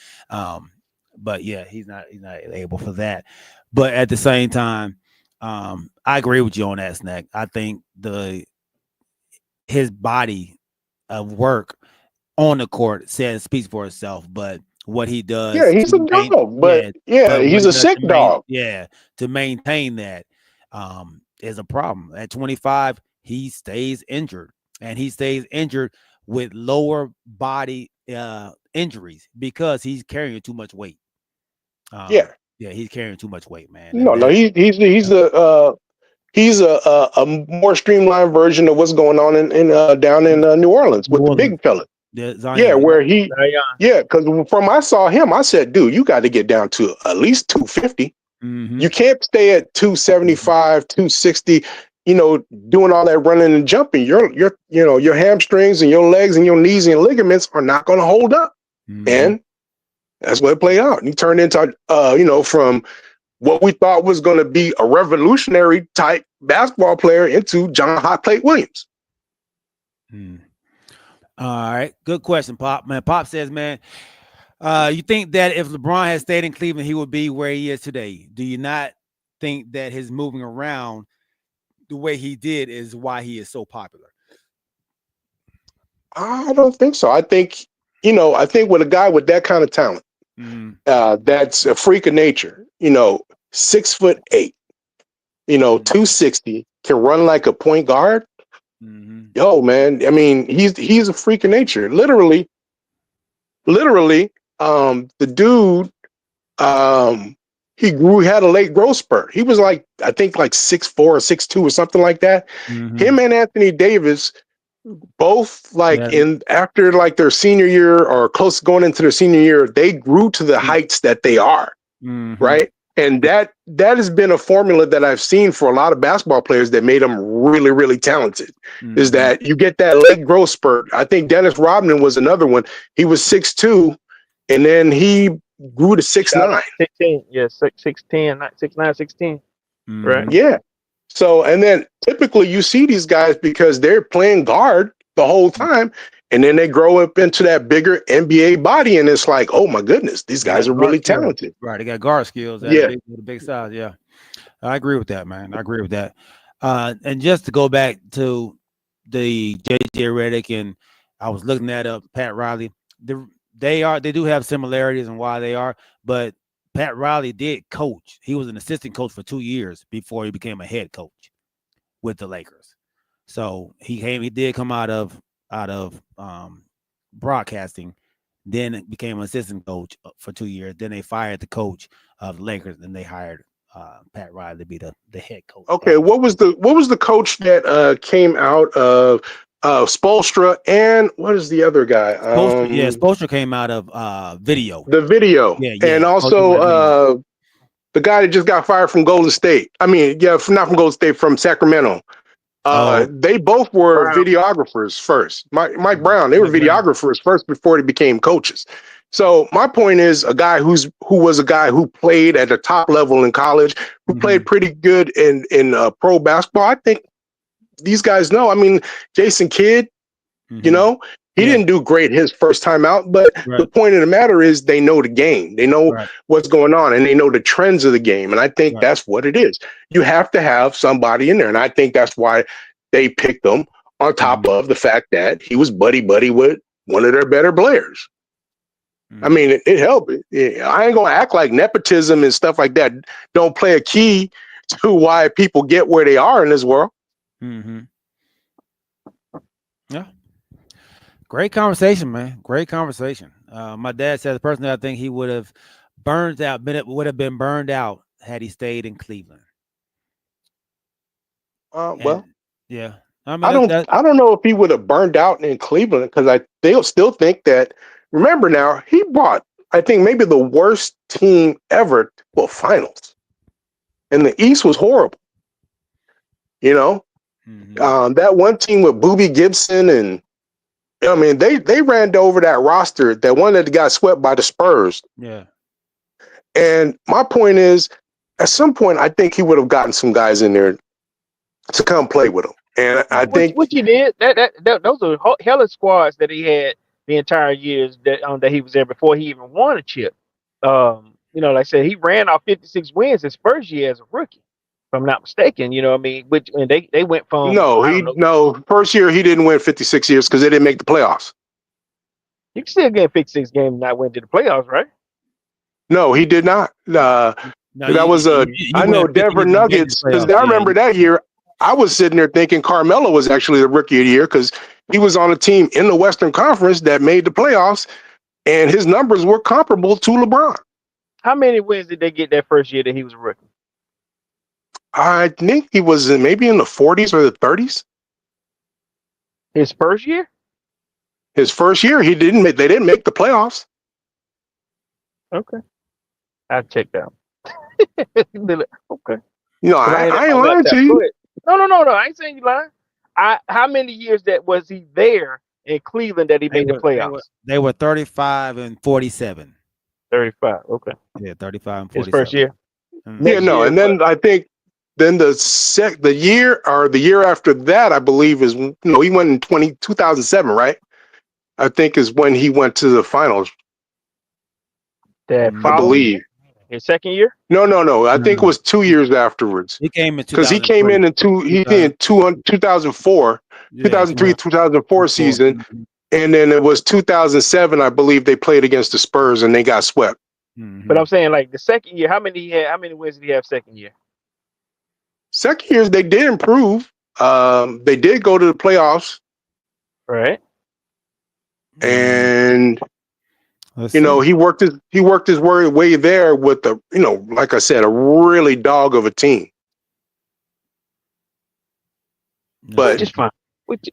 But yeah, he's not able for that. But at the same time, I agree with you on that, Snack. I think his body of work on the court speaks for itself, but what he yeah, does he's to a dog, but but what he's he a does sick dog. to maintain that is a problem. At 25, he stays injured, and he stays injured with lower body injuries because he's carrying too much weight. Yeah, He's carrying too much weight, man. And no, he's a more streamlined version of what's going on in down in New Orleans New with the Orleans, big fella. the Yeah, Zion. where Zion. because from I saw him, I said, dude, you got to get down to at least 250. Mm-hmm. You can't stay at 275, 260, doing all that running and jumping. Your hamstrings and your legs and your knees and your ligaments are not going to hold up. Mm-hmm. And that's what it played out. He turned into, from what we thought was going to be a revolutionary type basketball player into John Hot Plate Williams. All right. Good question, Pop. Man, Pop says, man, you think that if LeBron had stayed in Cleveland, he would be where he is today? Do you not think that his moving around the way he did is why he is so popular? I don't think so. I think with a guy with that kind of talent, that's a freak of nature, 6'8", 260, can run like a point guard. Yo, man, I mean, he's a freak of nature. Literally, the dude, he had a late growth spurt. He was like, I think like 6'4" or 6'2" or something like that. Him and Anthony Davis, both after like their senior year or close to going into their senior year, they grew to the heights that they are, right? And that has been a formula that I've seen for a lot of basketball players that made them really, really talented, is that you get that late growth spurt. I think Dennis Rodman was another one. He was 6'2", and then he grew to 6'9". 16, yeah, 6'10", 6'9", 6'10", right? Yeah. So, and then typically you see these guys because they're playing guard the whole time, and then they grow up into that bigger NBA body, and it's like, oh my goodness, these guys are really talented. Right, they got guard skills. Yeah, the big size. Yeah, I agree with that, man. I agree with that. And just to go back to the JJ Redick, and I was looking that up, Pat Riley. They do have similarities in why they are, but Pat Riley did coach. He was an assistant coach for 2 years before he became a head coach with the Lakers. So he did come out of broadcasting, then became an assistant coach for 2 years. Then they fired the coach of the Lakers, and they hired Pat Riley to be the head coach. Okay, what was the coach that came out of Spoelstra, and what is the other guy? Spoelstra came out of video. The video, and also the guy that just got fired from Golden State. I mean, not from Golden State, from Sacramento. They both were videographers first. Mike Brown, they were videographers first before they became coaches. So my point is, a guy who was a guy who played at the top level in college, who played pretty good in pro basketball. I think these guys know. I mean, Jason Kidd, he didn't do great his first time out, but the point of the matter is they know the game. They know what's going on, and they know the trends of the game. And I think that's what it is. You have to have somebody in there. And I think that's why they picked him, on top of the fact that he was buddy with one of their better players. I mean, it helped. I ain't going to act like nepotism and stuff like that don't play a key to why people get where they are in this world. Yeah. Great conversation, man. Great conversation. My dad said personally, I think he would have been burned out had he stayed in Cleveland. Yeah. I mean, I don't know if he would have burned out in Cleveland, because they'll still think that. Remember now, he brought I think maybe the worst team ever. Well, finals, and the East was horrible. You know, that one team with Boobie Gibson and I mean they ran over that roster. That one that got swept by the Spurs. Yeah. And my point is, at some point, I think he would have gotten some guys in there to come play with him. And I think Which he did. Those are hella squads that he had the entire years that he was there before he even won a chip. You know, like I said, he ran off 56 wins his first year as a rookie, if I'm not mistaken. You know what I mean? Which and they went from first year he didn't win 56 years because they didn't make the playoffs. You can still get 56 games and not win to the playoffs, right? No, he did not. That was I know Denver Nuggets because I remember that year. I was sitting there thinking Carmelo was actually the rookie of the year because he was on a team in the Western Conference that made the playoffs, and his numbers were comparable to LeBron. How many wins did they get that first year that he was a rookie? I think he was maybe in the 40s or the 30s. His first year? His first year, they didn't make the playoffs. Okay. I'll check that out. Okay. You know, I ain't lying to you. No. I ain't saying you lying. How many years that was he there in Cleveland that he made the playoffs? They were 35 and 47. 35. Okay. Yeah, 35 and 47. His first year. Yeah, no, and then I think the year after that, I believe is he went in 2007, right? I think is when he went to the finals. I believe. His second year? No. I think it was 2 years afterwards. He came in because he came in 2004, 2003, 2004 season, and then it was 2007. I believe they played against the Spurs and they got swept. But I'm saying like the second year, how many wins did he have second year? Second years they did improve. They did go to the playoffs, right? And he worked his way there with like I said, a really dog of a team. But which is fine. Which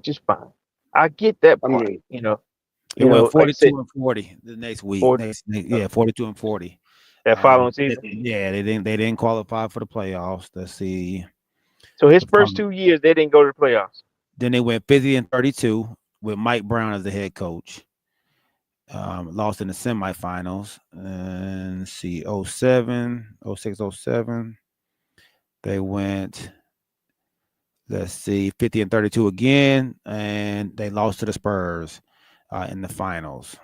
is fine. I get that point. I mean, it went 42 and 40 the next week. 42 and 40. That following season. They didn't qualify for the playoffs. Let's see. So his first 2 years they didn't go to the playoffs. Then they went 50 and 32 with Mike Brown as the head coach. Lost in the semifinals. And let's see, 06, 07. They went, let's see, 50 and 32 again, and they lost to the Spurs in the finals.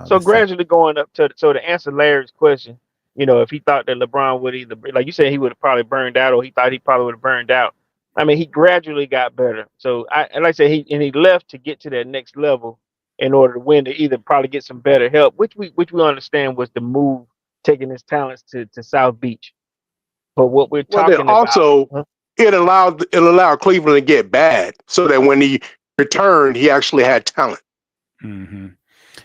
So gradually going up to answer Larry's question, if he thought that LeBron would either, like you said, he would have probably burned out, or he thought he probably would have burned out. I mean, he gradually got better. So like I said, he left to get to that next level in order to win, to either probably get some better help, which we understand was the move, taking his talents to South Beach. But what we're talking about, it allowed Cleveland to get bad, so that when he returned, he actually had talent. Mm-hmm.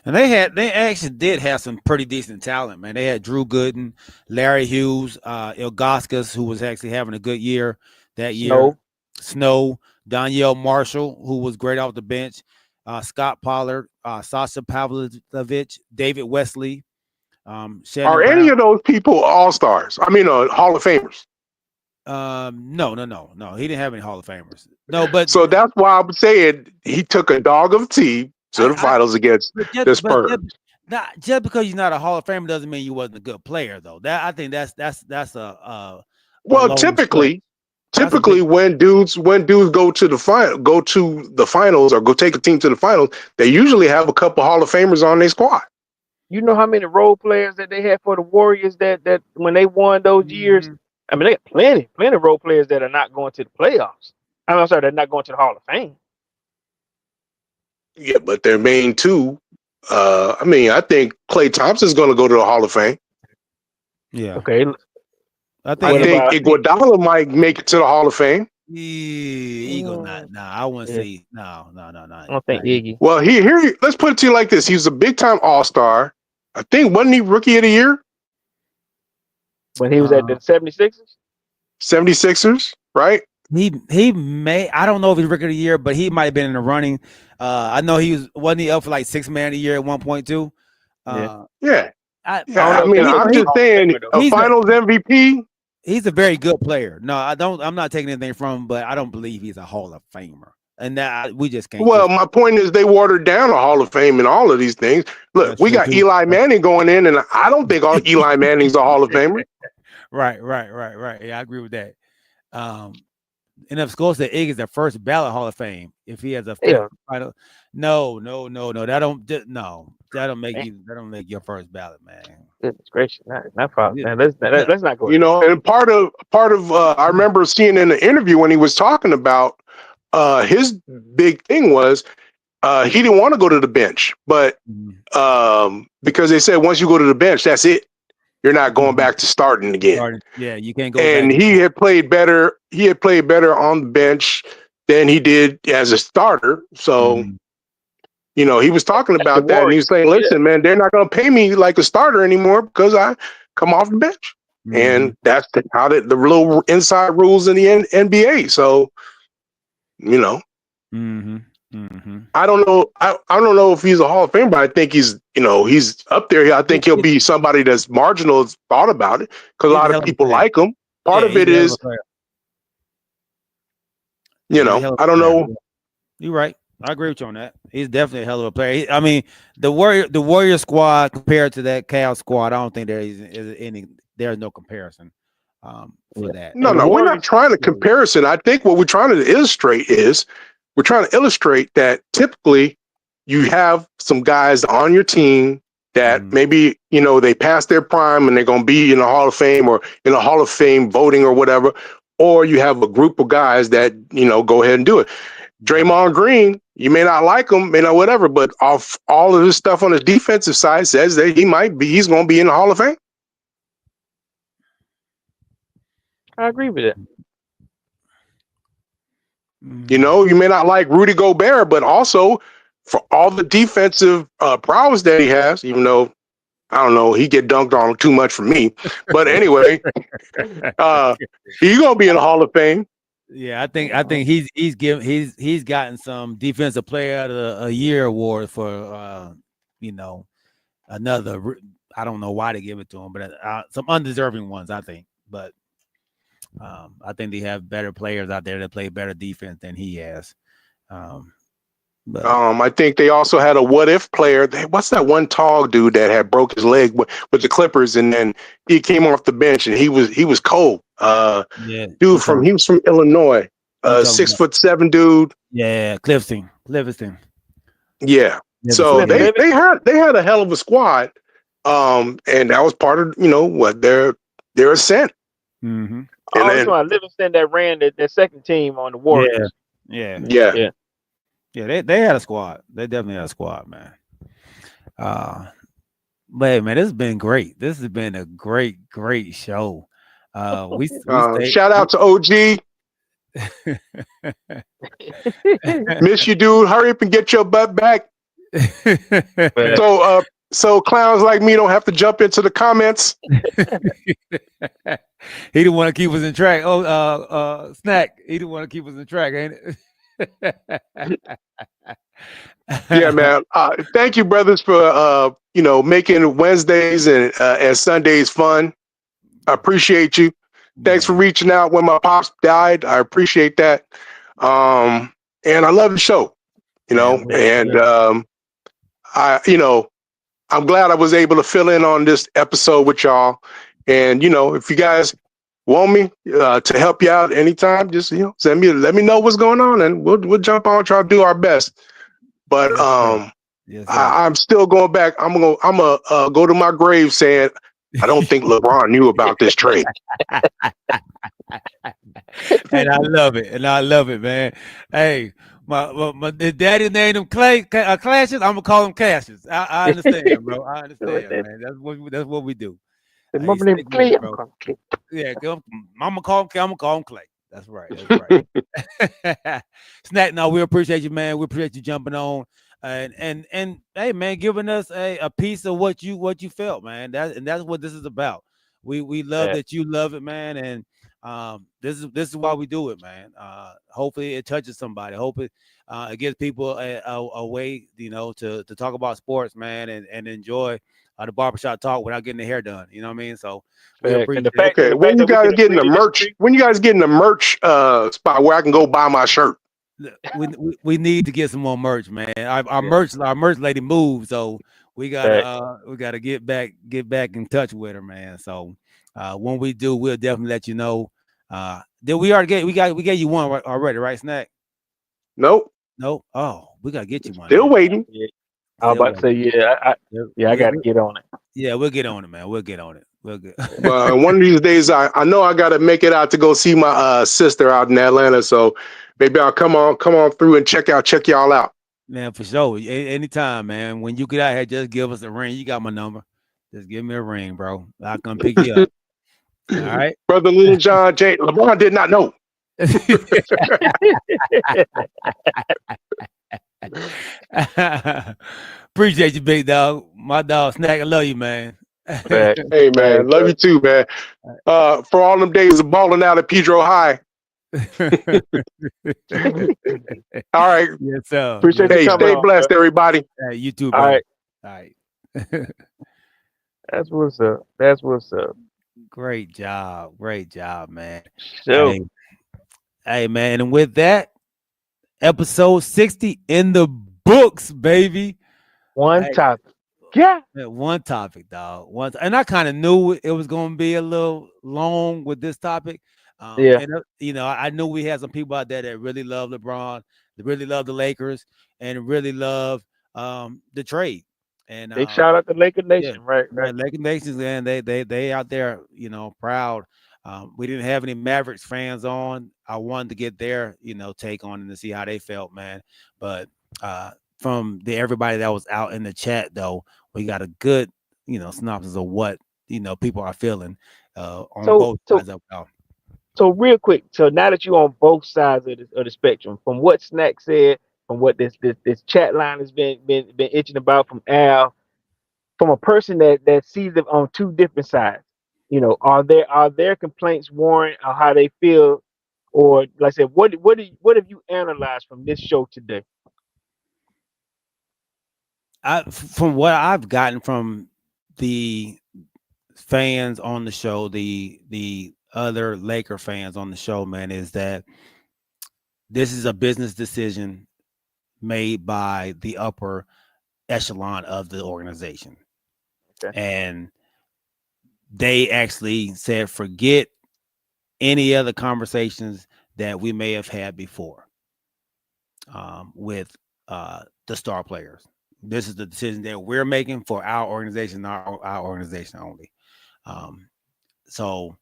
And they actually did have some pretty decent talent, man. They had Drew Gooden, Larry Hughes, Ilgauskas, who was actually having a good year that year. Snow, Danielle Marshall, who was great off the bench. Scott Pollard, Sasha Pavlovich, David Wesley. Are any of those people all-stars? I mean, Hall of Famers? No. He didn't have any Hall of Famers. No, but so that's why I'm saying he took a dog of a team to the finals against the Spurs. Just because you're not a Hall of Famer doesn't mean you wasn't a good player, though. I think that's a well, typically when dudes go to the finals or go take a team to the finals, they usually have a couple Hall of Famers on their squad. You know how many role players that they had for the Warriors that when they won those years? I mean, they got plenty of role players that are not going to the playoffs. I'm sorry, they're not going to the Hall of Fame. Yeah, but their main two. I think Klay Thompson's going to go to the Hall of Fame. Yeah. Okay. I think Iguodala might make it to the Hall of Fame. I wouldn't say no. I don't think Iggy. Well, here, let's put it to you like this: he was a big-time All-Star. I think wasn't he Rookie of the Year when he was at the 76ers? 76ers, right? He may. I don't know if he's Rookie of the Year, but he might have been in the running. I know wasn't he up for like 6 man a year at 1.2. Yeah. I Yeah. don't I know if mean, he'll I'm be a just Hall of saying Famer, though. a he's a finals MVP. he's a very good player. No, I don't. I'm not taking anything from him, but I don't believe he's a Hall of Famer. And that we just can't Well, just. my point is they watered down a Hall of Fame and all of these things. Look, That's we true got too. Eli Manning going in, and I don't think Eli Manning's a Hall of Famer. Right. Yeah, I agree with that. Um, and of course, the Ig is the first ballot Hall of Fame. If he has a Yeah, final, no. That don't make man. you. That don't make your first ballot, man. Goodness gracious, not problem. Yeah. Man, let's not go You there. know, and part of I remember seeing in the interview when he was talking about his big thing was he didn't want to go to the bench, but because they said once you go to the bench, that's it. You're not going back to starting again. Yeah, you can't go And back. he had played better. He had played better on the bench than he did as a starter. So you know, he was talking That's the about that, and he was Warriors. saying, Yeah, "Listen, man, they're not going to pay me like a starter anymore because I come off the bench." And that's how the little inside rules in the NBA. So, you know, I don't know. I don't know if he's a Hall of Famer, but I think he's, you know, he's up there. I think he'll be somebody that's marginal, has thought about it because a He's a lot hell of of a people player. like him. Part Yeah, of he's it a hell of is, a player. you Yeah, he's a know, hell of I a don't player. know. You're right. I agree with you on that. He's definitely a hell of a player. I mean, the Warrior squad compared to that Cal squad, I don't think there's no comparison for that. No, no, we're not trying to comparison. I think what we're trying to illustrate is we're trying to illustrate that typically you have some guys on your team that maybe, you know, they passed their prime and they're going to be in the Hall of Fame or in the Hall of Fame voting or whatever. Or you have a group of guys that, you know, go ahead and do it. Draymond Green, you may not like him, may not whatever, but off all of his stuff on his defensive side says that he's going to be in the Hall of Fame. I agree with it. You know, you may not like Rudy Gobert, but also for all the defensive prowess that he has, even though I don't know, he get dunked on too much for me. But anyway, he's gonna be in the Hall of Fame. Yeah, I think he's gotten some defensive player of a year award for you know, another. I don't know why they give it to him, but some undeserving ones, I think. But I think they have better players out there that play better defense than he has. But I think they also had a what if player. What's that one tall dude that had broke his leg with the Clippers, and then he came off the bench and he was cold. yeah, Dude he was from Illinois. 6'7" dude. Yeah, Livingston. Yeah. So they had a hell of a squad. And that was part of, you know, what their ascent. Mm-hmm. And then Livingston that ran that second team on the Warriors. Yeah. They had a squad. They definitely had a squad, man. But hey, man, this has been great. This has been a great show. We shout out to OG. Miss you, dude. Hurry up and get your butt back. So clowns like me don't have to jump into the comments. He didn't want to keep us in track. Snack. He didn't want to keep us in track, ain't it? Yeah, man. Thank you, brothers, for you know, making Wednesdays and Sundays fun. I appreciate you. Thanks for reaching out when my pops died. I appreciate that. And I love the show, you know, and I'm glad I was able to fill in on this episode with y'all. And, you know, if you guys want me to help you out anytime, just, you know, let me know what's going on and we'll jump on, try to do our best. But I'm still going back. I'm gonna go to my grave saying I don't think LeBron knew about this trade. And I love it, man. Hey, my daddy named him Clashes. I'm gonna call him Cashes. I understand, bro. I understand, man. That's what we do. His mom named Clay. Yeah, I'm gonna call him Clay. That's right. Snack. No, we appreciate you, man. We appreciate you jumping on. And hey, man, giving us a piece of what you felt, man. That's what this is about. We love that you love it, man. And This is why we do it, man. Hopefully it touches somebody. Hopefully it gives people a way, to talk about sports, man, and enjoy the barbershop talk without getting the hair done. You know what I mean? So we And appreciate it. Okay, when you guys getting the merch? When you guys getting the merch spot where I can go buy my shirt? We need to get some more merch, man. Our merch lady moved, so we gotta get back in touch with her, man. So when we do, we'll definitely let you know. Did we already we gave you one already, right, Snack? Nope. Nope. Oh, we gotta get you one. Still waiting. Yeah. I was about to say, I got to get on it. Yeah, we'll get on it, man. We'll get on it. We'll get. One of these days, I know I got to make it out to go see my sister out in Atlanta. So maybe I'll come on through and check y'all out. Man, for sure. Anytime, man. When you get out here, just give us a ring. You got my number. Just give me a ring, bro. I'll come pick you up. All right. Brother Little John J. LeBron did not know. Appreciate you, big dog. My dog Snack, I love you, man. Hey man, love you too, man. For all them days of balling out at Pedro High. All right. Yes, sir. Appreciate hey, you coming stay on, blessed, man. everybody. Hey, you too, All bro. right. All right. That's what's up. That's what's up. Great job, man. So, Hey, man, and with that, episode 60 in the books, baby. one topic. Yeah. One topic, dog. And I kind of knew it was going to be a little long with this topic. Yeah. And, I knew we had some people out there that really love LeBron, that really love the Lakers, and really love the trade. And Big shout out to Laker Nation, right? Laker Nations, and they out there, proud. We didn't have any Mavericks fans on. I wanted to get their, take on it and see how they felt, man. But from everybody that was out in the chat, though, we got a good, synopsis of what people are feeling on both sides of it. So real quick, so now that you're on both sides of the spectrum, from what Snack said, from what this chat line has been itching about from Al, from a person that sees it on two different sides, are there complaints warrant or how they feel, or like I said, what have you analyzed from this show today? From what I've gotten from the fans on the show, the other Laker fans on the show, man, is that this is a business decision made by the upper echelon of the organization. Okay. And they actually said, forget any other conversations that we may have had before with the star players. This is the decision that we're making for our organization, our organization only. So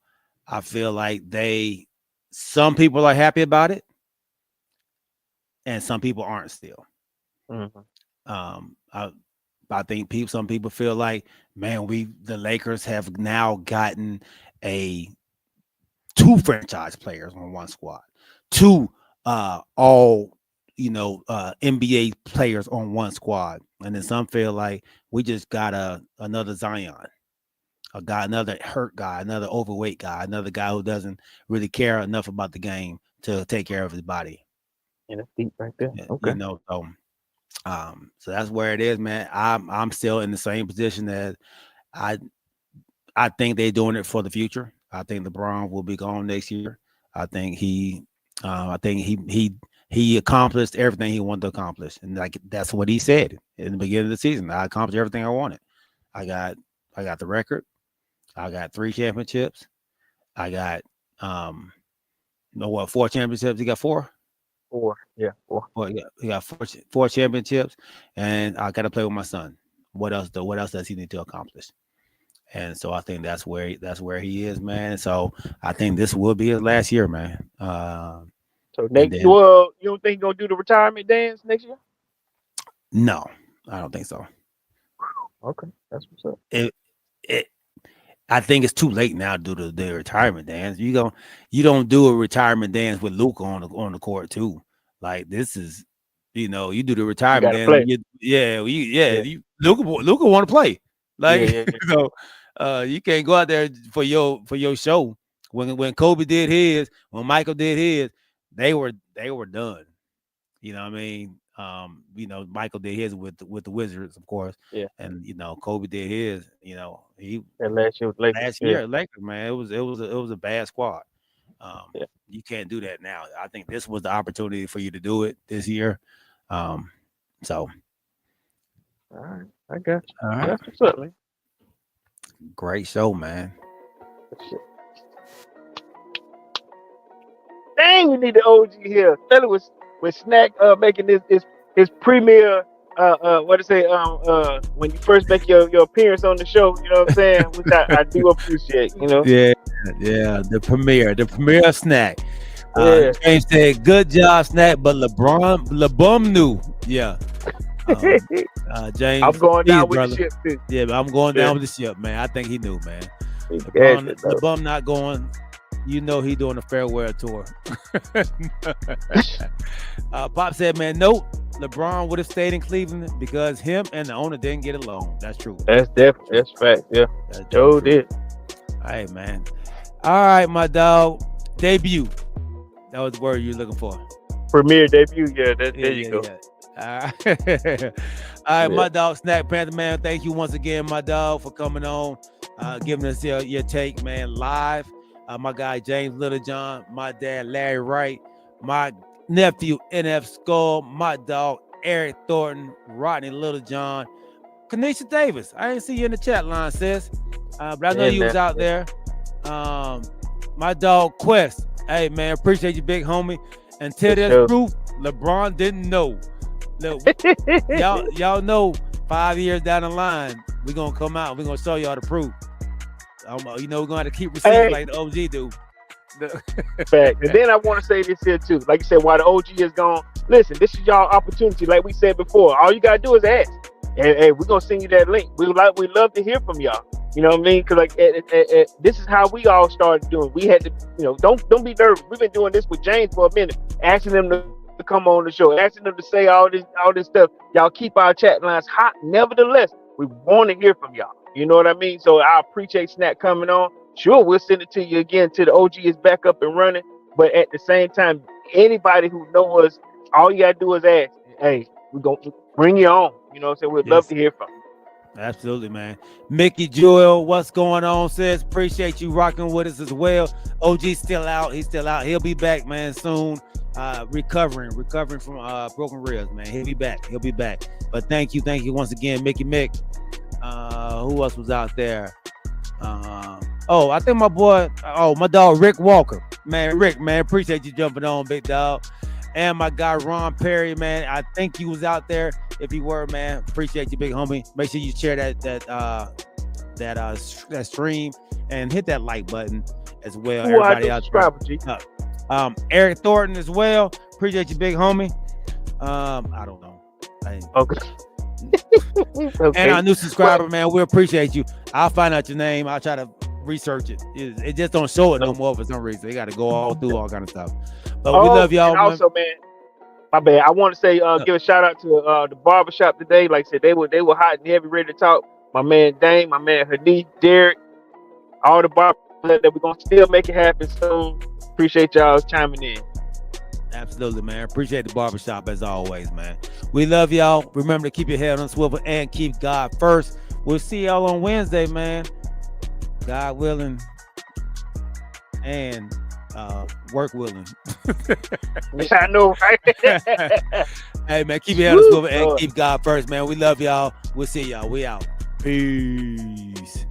I feel like some people are happy about it, and some people aren't still. Mm-hmm. I think some people feel like, man, the Lakers have now gotten two franchise players on one squad, two all NBA players on one squad, and then some feel like we just got another Zion. A guy, another hurt guy, another overweight guy, another guy who doesn't really care enough about the game to take care of his body. And that's deep right there. Okay. So that's where it is, man. I'm still in the same position that I think they're doing it for the future. I think LeBron will be gone next year. I think he accomplished everything he wanted to accomplish, and that's what he said in the beginning of the season. I accomplished everything I wanted. I got the record. I got 3 championships. I got 4 championships. You got 4? 4, yeah, 4. Well, he got 4 championships, and I got to play with my son. What else does he need to accomplish? And so I think that's where he is, man. So I think this will be his last year, man. So you don't think he's gonna do the retirement dance next year? No, I don't think so. Okay, that's what's up. I think it's too late now to do the retirement dance. You don't do a retirement dance with Luka on the court too. Like, this is, you do the retirement dance. Luka want to play. Like, you can't go out there for your show When Kobe did his, when Michael did his, they were done. You know what I mean? Michael did his with the Wizards, of course. Yeah. And Kobe did his, he And last year was Lakers. last Yeah. year, Lakers, man, it was a bad squad. Yeah. You can't do that now. I think this was the opportunity for you to do it this year. So All right. I got you. all right. That's what's up, man. Great show, man. Shit. Dang, we need the OG here. Fellas with Snack making his premiere what to say when you first make your appearance on the show, you know what I'm saying? Which I do appreciate, Yeah, the premiere Snack. Yeah. James said, "Good job, Snack," but LeBron knew. Yeah. James, I'm going down with brother. the ship too. Yeah, but I'm going down with the ship, man. I think he knew, man. He got it, though. LeBron not going. He doing a farewell tour. Pop said, "Man, nope. LeBron would have stayed in Cleveland because him and the owner didn't get along. That's true. That's fact. Yeah, Joe did. Hey, man. All right, my dog. Debut. That was the word you were looking for. Premiere debut. Yeah, there you go. Yeah. All right, my dog, Snack Panther, man. Thank you once again, my dog, for coming on, giving us your take, man, live. My guy James Littlejohn, my dad Larry Wright, my nephew NF Skull, my dog Eric Thornton, Rodney Littlejohn, Kanisha Davis. I didn't see you in the chat line, sis, but I know you was out there. My dog Quest. Hey, man, appreciate you, big homie. Until there's proof, LeBron didn't know. Look, y'all know 5 years down the line, we're gonna come out. We're gonna show y'all the proof. We're gonna have to keep receipts like the OG do. Fact. And then I want to say this here too. Like you said, while the OG is gone, listen, this is y'all opportunity. Like we said before, all you gotta do is ask. Hey, we're gonna send you that link. We love to hear from y'all. You know what I mean? Because like this is how we all started doing. We had to, don't be nervous. We've been doing this with James for a minute, asking them to come on the show, asking them to say all this stuff. Y'all keep our chat lines hot. Nevertheless, we want to hear from y'all. You know what I mean? So I appreciate Snack coming on. Sure, we'll send it to you again till the OG is back up and running. But at the same time, anybody who knows us, all you gotta do is ask. Hey, we're gonna bring you on. You know what I'm saying? We'd love to hear from you. Absolutely, man. Mickey Jewel, what's going on, sis? Appreciate you rocking with us as well. OG's still out. He's still out. He'll be back, man, soon. Recovering from broken ribs, man. He'll be back. But thank you once again, Mickey Mick. Who else was out there? I think my dog Rick Walker. Man, Rick, man, appreciate you jumping on, big dog. And my guy Ron Perry, man. I think he was out there. If you were, man, appreciate you, big homie. Make sure you share that stream and hit that like button as well. Everybody out there. Eric Thornton as well. Appreciate you, big homie. I don't know. Okay. And our new subscriber, man, we appreciate you. I'll find out your name. I'll try to research it. It just don't show it no more for some reason. They got to go all through all kind of stuff. But we love y'all. And also, man, my bad. I want to say, give a shout out to the barbershop today. Like I said, they were hot and heavy, ready to talk. My man Dane, my man Hadith, Derek, all the barbers that we're gonna still make it happen soon. Appreciate y'all chiming in. Absolutely, man. Appreciate the barbershop as always, man. We love y'all. Remember to keep your head on swivel and keep God first. We'll see y'all on Wednesday, man. God willing and work willing. I know, right? Hey, man, keep your head on swivel and keep God first, man. We love y'all. We'll see y'all. We out. Peace.